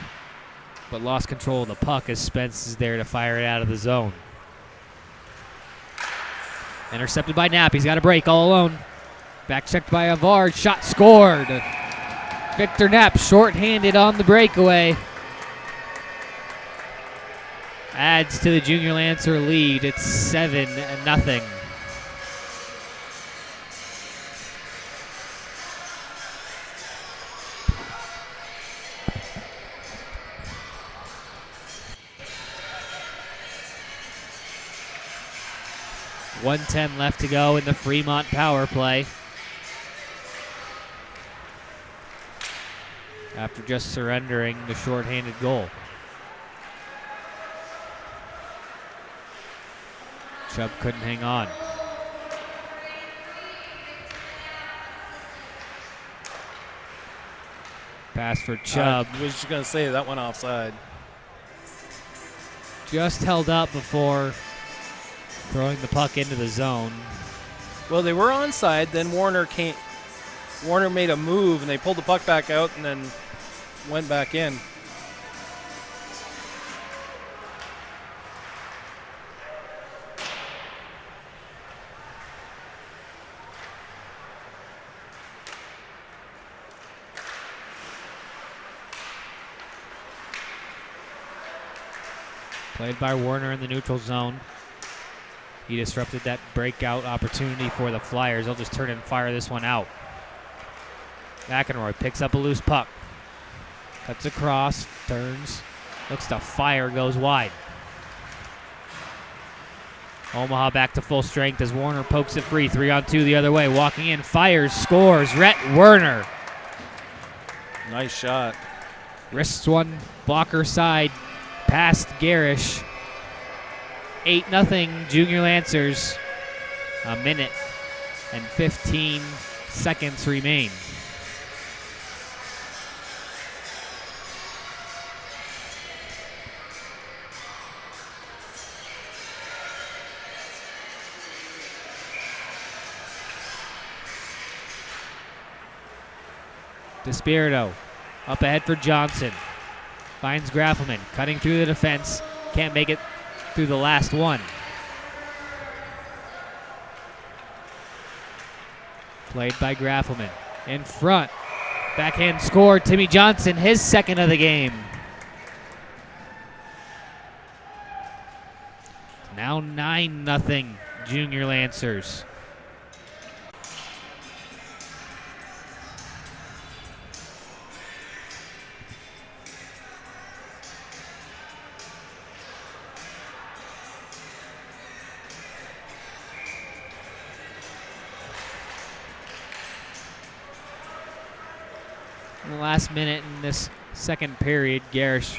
but lost control of the puck as Spence is there to fire it out of the zone. Intercepted by Knapp. He's got a break all alone. Back checked by Avard. Shot scored. Victor Knapp shorthanded on the breakaway. Adds to the Junior Lancer lead. It's 7-0. .110 left to go in the Fremont power play. After just surrendering the shorthanded goal. Chubb couldn't hang on. Pass for Chubb. I was just going to say that one offside. Just held up before throwing the puck into the zone. Well, they were onside. Then Warner came. Warner made a move, and they pulled the puck back out, and then went back in. Played by Warner in the neutral zone. He disrupted that breakout opportunity for the Flyers. They'll just turn and fire this one out. McEnroy picks up a loose puck. Cuts across, turns, looks to fire, goes wide. Omaha back to full strength as Warner pokes it free. 3-on-2 the other way. Walking in, fires, scores. Rhett Werner. Nice shot. Wrists one, blocker side, past Garish. 8-0 Junior Lancers. A minute and 15 seconds remain. Despirito up ahead for Johnson. Finds Graffelman, cutting through the defense. Can't make it through the last one. Played by Graffelman. In front. Backhand score. Timmy Johnson, his second of the game. Now 9-0 Junior Lancers. In the last minute in this second period, Garish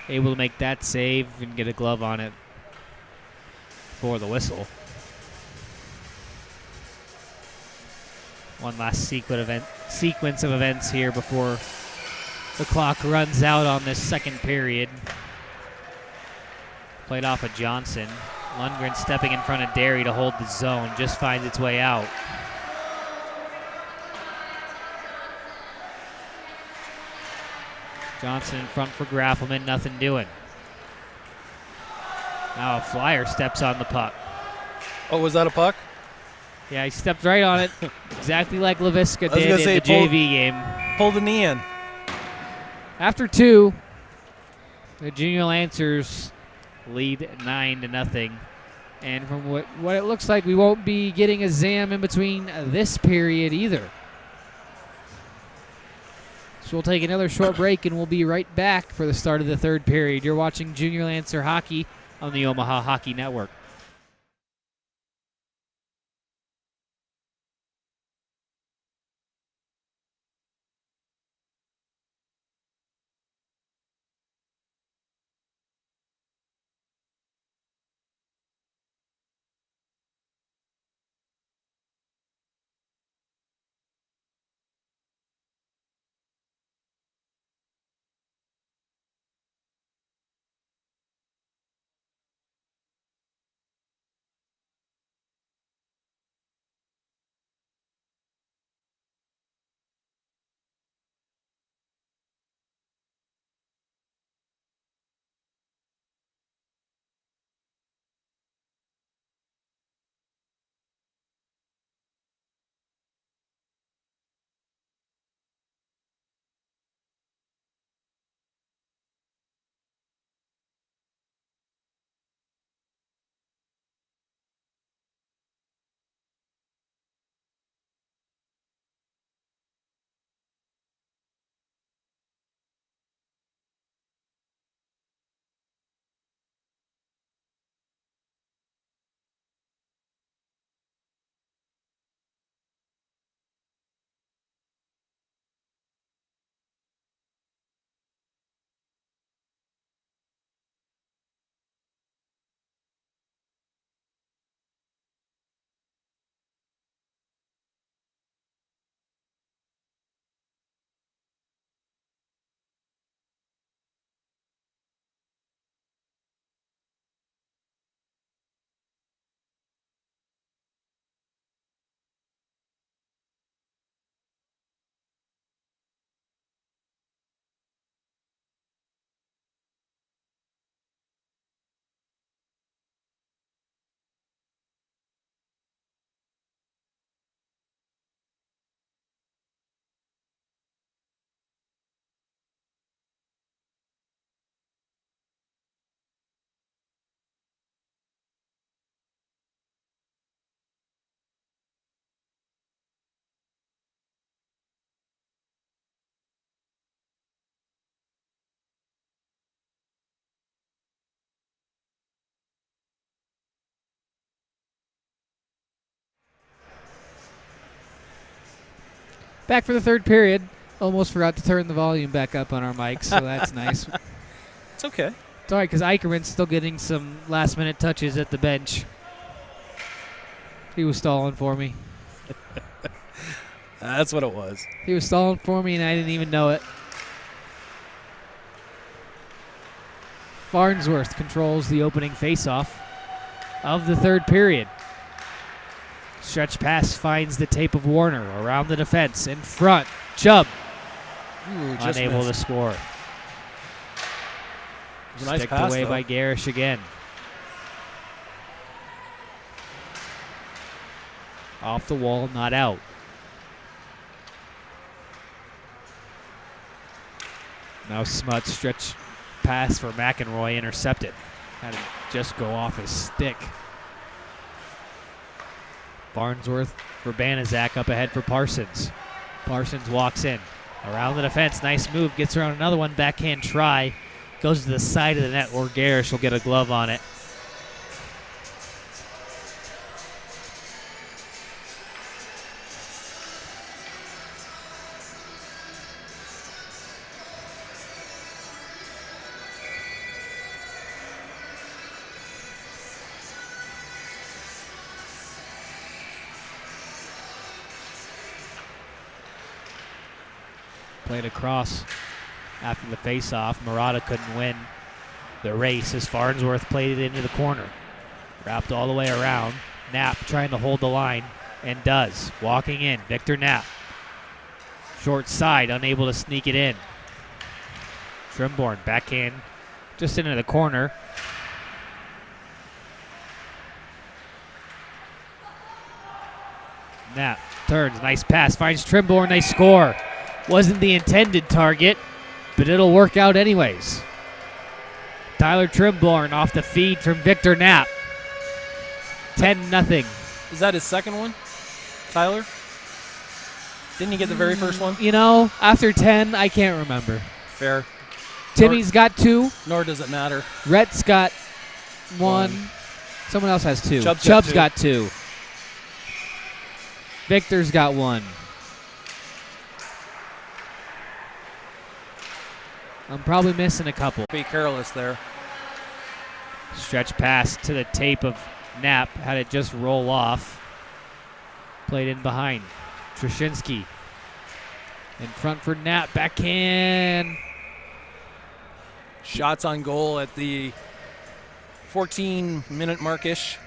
able to make that save and get a glove on it for the whistle. One last sequence of events here before the clock runs out on this second period. Played off of Johnson. Lundgren stepping in front of Derry to hold the zone, just finds its way out. Johnson in front for Graffelman, nothing doing. Now a Flyer steps on the puck. Oh, was that a puck? Yeah, he stepped right on it, exactly like LaVisca did in the JV game. Pull the knee in. After two, the Junior Lancers lead 9-0. And from what it looks like, we won't be getting a ZAM in between this period either. So we'll take another short break, and we'll be right back for the start of the third period. You're watching Junior Lancer Hockey on the Omaha Hockey Network. Back for the third period. Almost forgot to turn the volume back up on our mics, so that's nice. It's okay. It's all right because Eicherman's still getting some last-minute touches at the bench. He was stalling for me. That's what it was. He was stalling for me, and I didn't even know it. Farnsworth controls the opening faceoff of the third period. Stretch pass finds the tape of Warner around the defense. In front, Chubb. Unable to score. It was a nice Sticked pass, away though. by Garish again. Off the wall, not out. Now Smuts stretch pass for McEnroy, intercepted. Had to just go off his stick. Farnsworth for Banaszak up ahead for Parsons. Parsons walks in. Around the defense, nice move, gets around another one, backhand try. Goes to the side of the net where Garish will get a glove on it. Played across after the faceoff. Murata couldn't win the race as Farnsworth played it into the corner. Wrapped all the way around. Knapp trying to hold the line and does. Walking in, Victor Knapp. Short side, unable to sneak it in. Trimborn backhand just into the corner. Knapp turns, nice pass, finds Trimborn, nice score. Wasn't the intended target, but it'll work out anyways. Tyler Trimborn off the feed from Victor Knapp. 10-0. Is that his second one, Tyler? Didn't he get the very first one? You know, after 10, I can't remember. Fair. Timmy's got 2. Nor does it matter. Rhett's got 1. Someone else has 2. Chubb's got 2. Victor's got 1. I'm probably missing a couple. Be careless there. Stretch pass to the tape of Knapp. Had it just roll off. Played in behind. Trushinsky. In front for Knapp. Backhand. Shots on goal at the 14-minute mark-ish.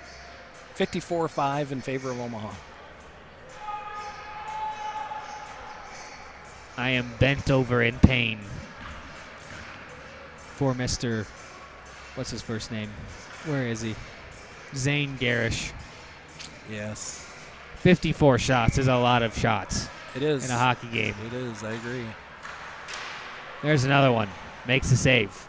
54-5 in favor of Omaha. I am bent over in pain for Mr. What's his first name? Where is he? Zane Garish. Yes. 54 shots is a lot of shots. It is. In a hockey game. It is, I agree. There's another one. Makes the save.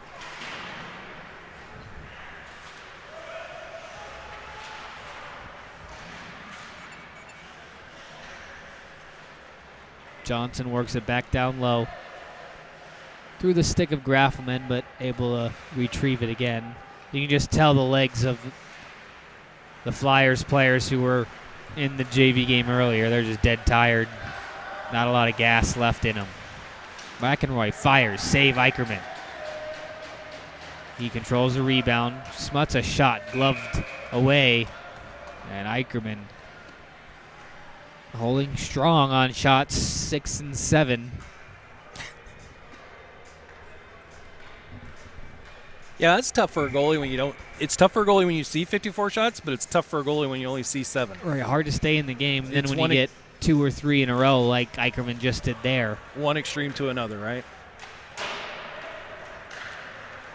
Johnson works it back down low. Through the stick of Graffelman, but able to retrieve it again. You can just tell the legs of the Flyers players who were in the JV game earlier. They're just dead tired. Not a lot of gas left in them. McEnroy fires, save Eicherman. He controls the rebound. Smuts a shot, gloved away. And Eicherman holding strong on shots 6 and 7. Yeah, it's tough for a goalie when you don't. It's tough for a goalie when you see 54 shots, but it's tough for a goalie when you only see 7. Right, hard to stay in the game. Then It's when you one get 2 or 3 in a row, like Eicherman just did there. One extreme to another, right?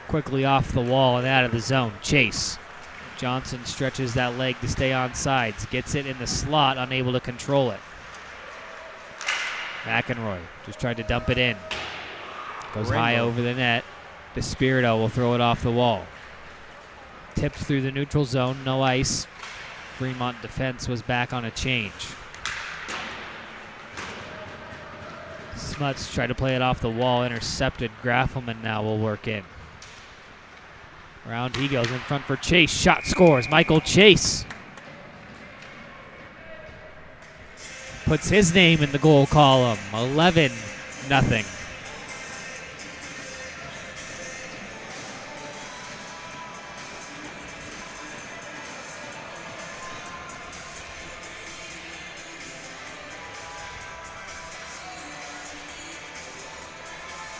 Quickly off the wall and out of the zone. Chase. Johnson stretches that leg to stay on sides. Gets it in the slot, unable to control it. McEnroy just tried to dump it in. Goes high over the net. Despirito will throw it off the wall. Tipped through the neutral zone, no ice. Fremont defense was back on a change. Smuts tried to play it off the wall, intercepted. Graffelman now will work in. Around he goes in front for Chase. Shot scores. Michael Chase. puts his name in the goal column. 11-0.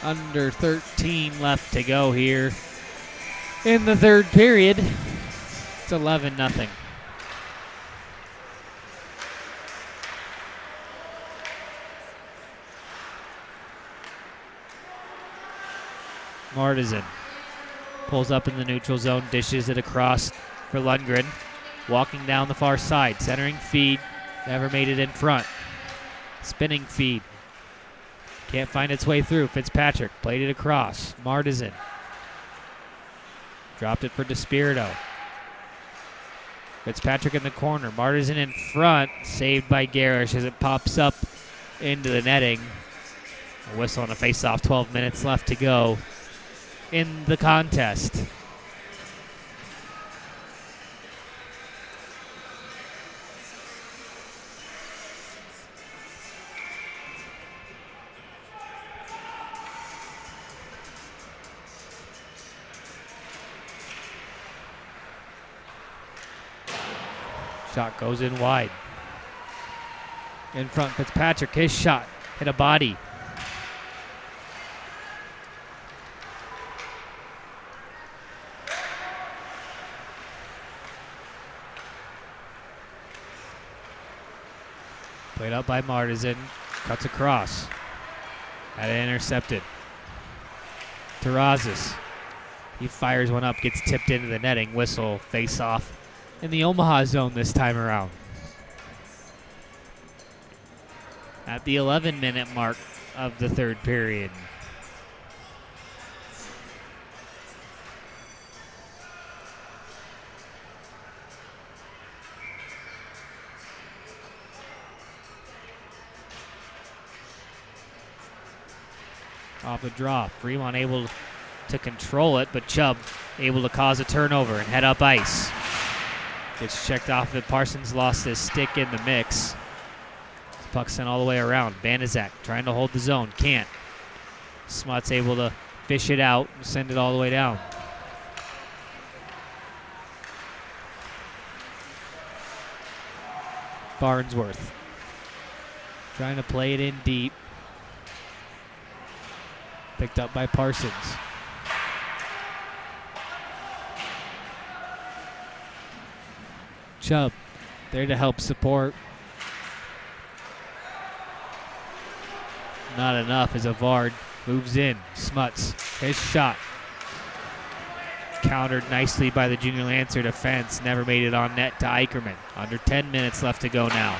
Under 13 left to go here in the third period. It's 11-0. Martizan pulls up in the neutral zone, dishes it across for Lundgren. Walking down the far side, centering feed, never made it in front. Spinning feed, can't find its way through. Fitzpatrick played it across. Martizan dropped it for DeSpirito. Fitzpatrick in the corner. Martizan in front, saved by Garish as it pops up into the netting. A whistle on a face-off, 12 minutes left to go in the contest. Shot goes in wide. In front, Fitzpatrick, his shot hit a body. Played up by Martizan, cuts across. Had it intercepted. Terrazas, he fires one up, gets tipped into the netting. Whistle, face off in the Omaha zone this time around. At the 11-minute mark of the third period. Off the draw, Fremont able to control it, but Chubb able to cause a turnover and head up ice. Gets checked off, and Parsons lost his stick in the mix. Puck sent all the way around. Banaszak trying to hold the zone, can't. Smuts able to fish it out and send it all the way down. Farnsworth trying to play it in deep. Picked up by Parsons. Chubb there to help support. Not enough as Avard moves in. Smuts, his shot. Countered nicely by the Junior Lancer defense. Never made it on net to Eicherman. Under 10 minutes left to go now.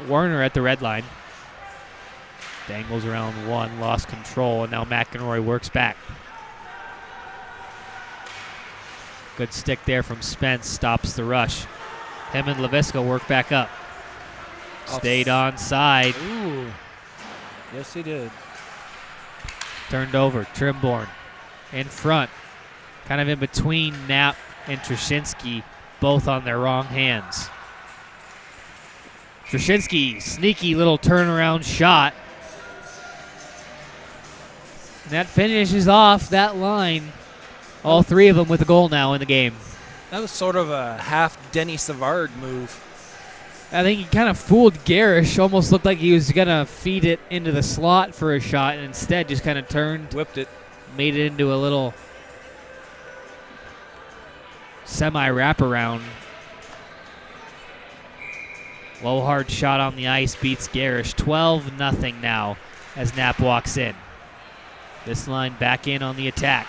Werner at the red line. Dangles around one, lost control, and now McEnroy works back. Good stick there from Spence, stops the rush. Him and Lavisca work back up. Stayed on side. Ooh. Yes, he did. Turned over. Trimborn in front. Kind of in between Knapp and Trushinsky, both on their wrong hands. Trushinsky, sneaky little turnaround shot. And that finishes off that line. All three of them with a goal now in the game. That was sort of a half Denny Savard move. I think he kind of fooled Garish. Almost looked like he was going to feed it into the slot for a shot, and instead just kind of turned. Whipped it. Made it into a little semi-wraparound. Low hard shot on the ice beats Garish. 12-0 now as Knapp walks in. This line back in on the attack.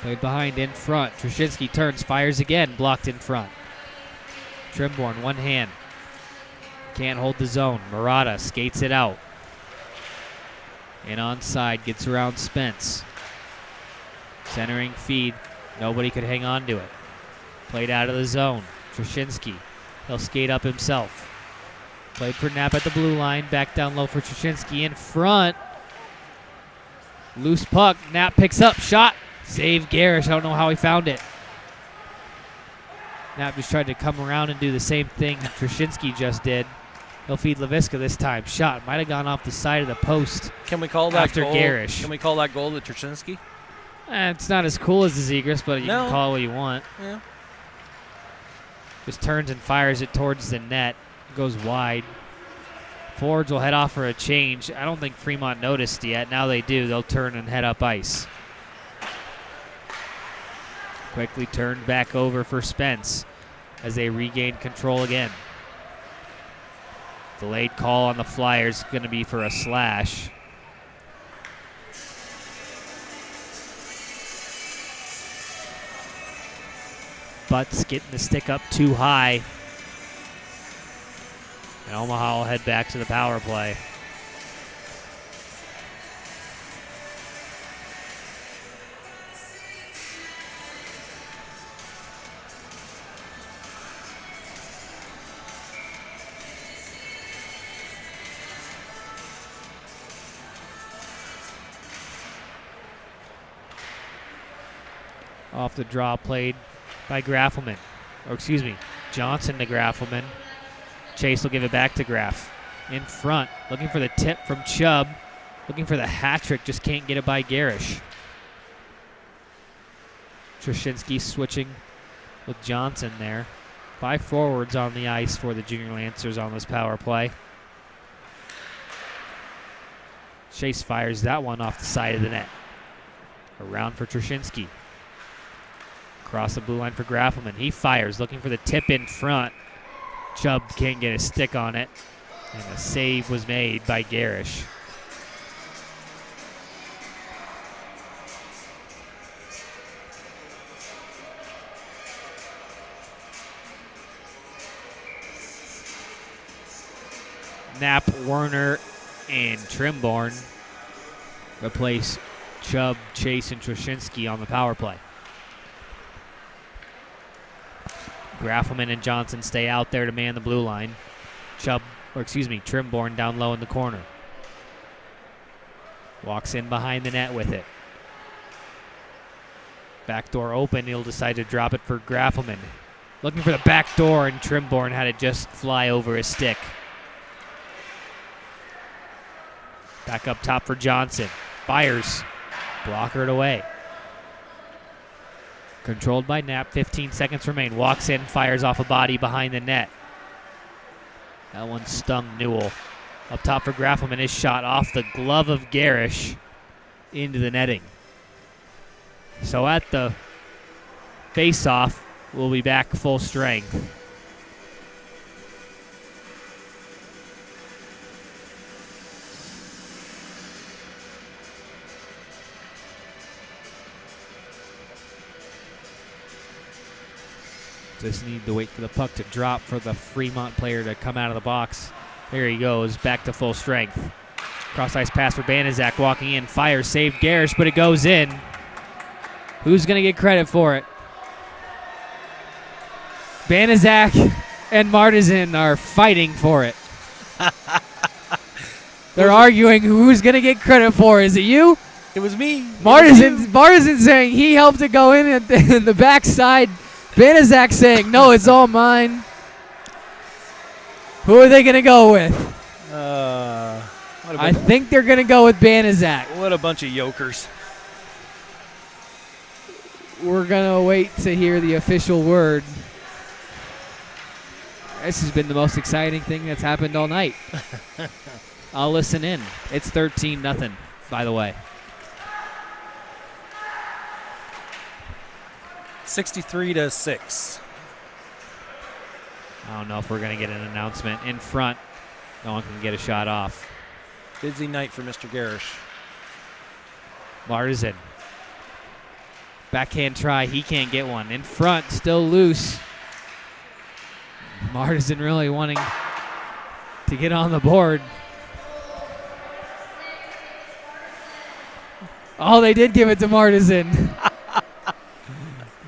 Played behind in front. Trushinsky turns, fires again, blocked in front. Trimborn, one hand. Can't hold the zone. Murata skates it out. In onside, gets around Spence. Centering feed. Nobody could hang on to it. Played out of the zone. Trushinsky. He'll skate up himself. Played for Knapp at the blue line. Back down low for Trzynski in front. Loose puck. Knapp picks up. Shot. Save Garish. I don't know how he found it. Knapp just tried to come around and do the same thing Trzynski just did. He'll feed Laviska this time. Shot. Might have gone off the side of the post. Can we call that after goal? Garish? Can we call that goal to Trzynski? It's not as cool as the Zegras, but you can call it what you want. Yeah. Just turns and fires it towards the net. Goes wide. Forwards will head off for a change. I don't think Fremont noticed yet. Now they do. They'll turn and head up ice. Quickly turned back over for Spence as they regain control again. Delayed call on the Flyers. Going to be for a slash. Butts getting the stick up too high. And Omaha will head back to the power play. Off the draw played by Graffelman. Or excuse me, Johnson to Graffelman. Chase will give it back to Graff. In front, looking for the tip from Chubb. Looking for the hat trick, just can't get it by Garish. Trzynski switching with Johnson there. 5 forwards on the ice for the Junior Lancers on this power play. Chase fires that one off the side of the net. Around for Trzynski. Across the blue line for Graffelman. He fires, looking for the tip in front. Chubb can't get a stick on it. And a save was made by Garish. Knapp, Werner, and Trimborn replace Chubb, Chase, and Trzynski on the power play. Graffelman and Johnson stay out there to man the blue line. Trimborn down low in the corner. Walks in behind the net with it. Back door open, he'll decide to drop it for Graffelman. Looking for the back door, and Trimborn had it just fly over his stick. Back up top for Johnson. Fires. Blocker it away. Controlled by Knapp, 15 seconds remain. Walks in, fires off a body behind the net. That one stung Newell. Up top for Graffelman, his shot off the glove of Garish into the netting. So at the face-off, we'll be back full strength. Just need to wait for the puck to drop for the Fremont player to come out of the box. There he goes, back to full strength. Cross-ice pass for Banaszak, walking in, fires, saved Garish, but it goes in. Who's going to get credit for it? Banaszak and Martizan are fighting for it. They're arguing who's going to get credit for it. Is it you? It was me. Martizan saying he helped it go in at the backside. Banaszak saying, no, it's all mine. Who are they going to go with? I think they're going to go with Banaszak. What a bunch of yokers. We're going to wait to hear the official word. This has been the most exciting thing that's happened all night. I'll listen in. It's 13-0, by the way. 63-6. I don't know if we're going to get an announcement. In front, no one can get a shot off. Busy night for Mr. Garish. Martizan. Backhand try. He can't get one. In front, still loose. Martizan really wanting to get on the board. Oh, they did give it to Martizan.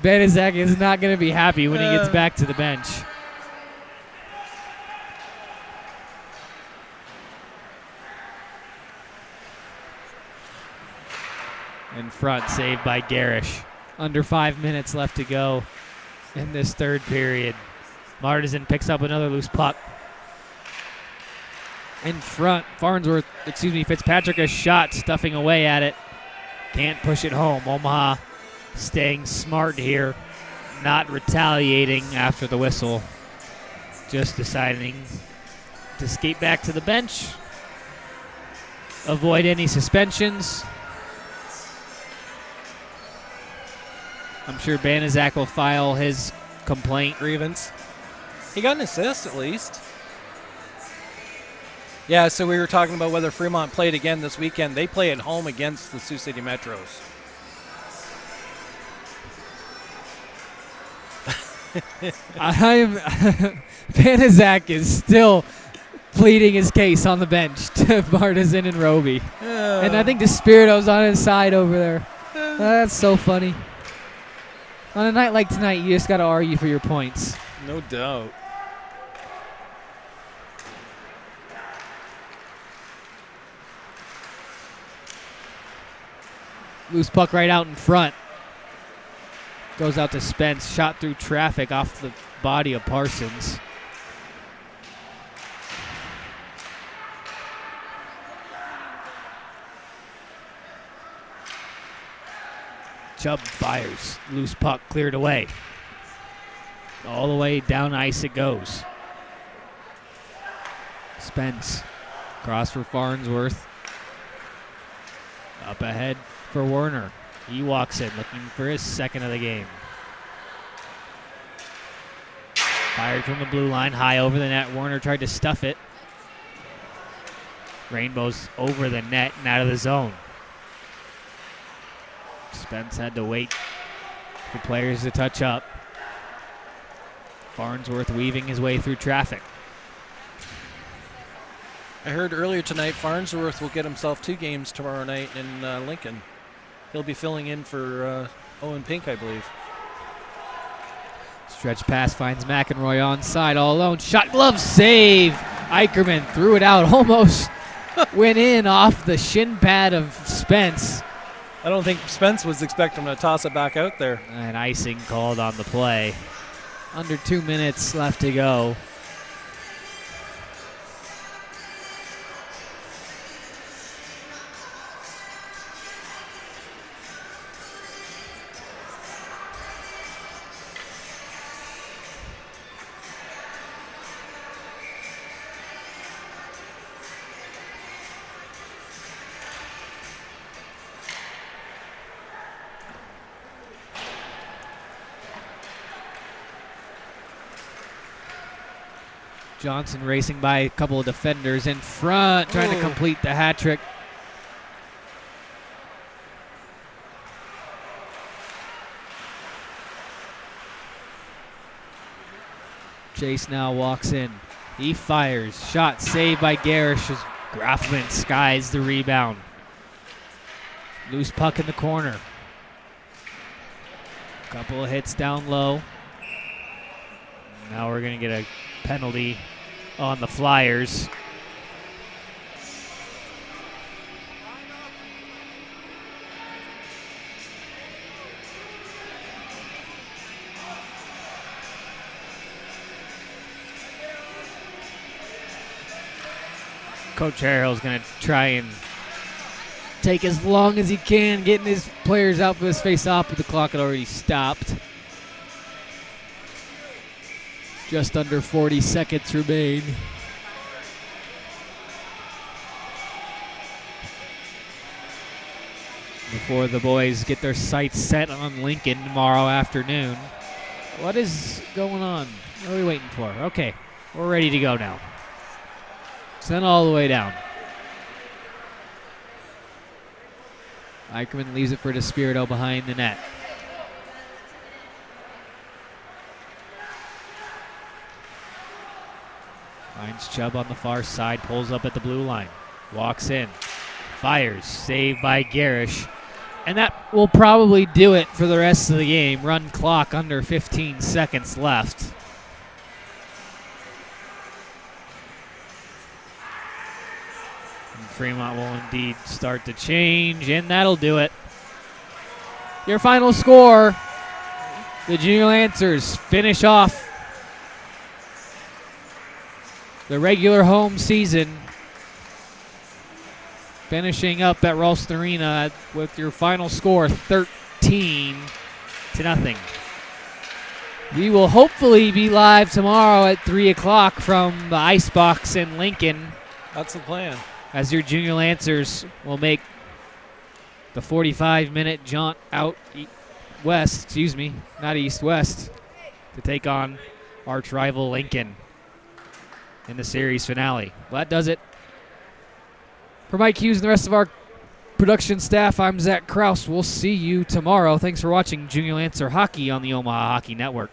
Banaszak is not going to be happy when he gets back to the bench. In front, saved by Garish. Under 5 minutes left to go in this third period. Martisan picks up another loose puck. In front, Fitzpatrick, a shot, stuffing away at it. Can't push it home. Omaha staying smart here, not retaliating after the whistle. Just deciding to skate back to the bench, avoid any suspensions. I'm sure Banaszak will file his complaint. Grievance. He got an assist at least. Yeah, so we were talking about whether Fremont played again this weekend. They play at home against the Sioux City Metros. Banaszak is still pleading his case on the bench to Martisan and Roby. And I think Despirito's on his side over there. That's so funny. On a night like tonight, you just got to argue for your points. No doubt. Loose puck right out in front. Goes out to Spence. Shot through traffic off the body of Parsons. Chubb fires. Loose puck cleared away. All the way down ice it goes. Spence. Cross for Farnsworth. Up ahead for Werner. He walks in looking for his second of the game. Fired from the blue line, high over the net. Werner tried to stuff it. Rainbow's over the net and out of the zone. Spence had to wait for players to touch up. Farnsworth weaving his way through traffic. I heard earlier tonight Farnsworth will get himself 2 games tomorrow night in Lincoln. He'll be filling in for Owen Pink, I believe. Stretch pass finds McEnroy onside all alone. Shot glove save. Eicherman threw it out. Almost went in off the shin pad of Spence. I don't think Spence was expecting him to toss it back out there. And icing called on the play. Under 2 minutes left to go. Johnson racing by a couple of defenders in front, trying to complete the hat trick. Chase now walks in. He fires. Shot saved by Garish as Grafman skies the rebound. Loose puck in the corner. Couple of hits down low. Now we're going to get a penalty on the Flyers. Coach Harrell's going to try and take as long as he can, getting his players out for this face-off, but the clock had already stopped. Just under 40 seconds remain. Before the boys get their sights set on Lincoln tomorrow afternoon. What is going on? What are we waiting for? Okay, we're ready to go now. Sent all the way down. Eicherman leaves it for Despirito behind the net. Finds Chubb on the far side, pulls up at the blue line. Walks in, fires, saved by Garish. And that will probably do it for the rest of the game. Run clock under 15 seconds left. And Fremont will indeed start to change, and that'll do it. Your final score, the Junior Lancers finish off the regular home season, finishing up at Ralston Arena with your final score 13-0. We will hopefully be live tomorrow at 3 o'clock from the Icebox in Lincoln. That's the plan. As your Junior Lancers will make the 45-minute jaunt out west, not east-west, to take on arch rival Lincoln in the series finale. Well, that does it. For Mike Hughes and the rest of our production staff, I'm Zach Kraus. We'll see you tomorrow. Thanks for watching Junior Lancer Hockey on the Omaha Hockey Network.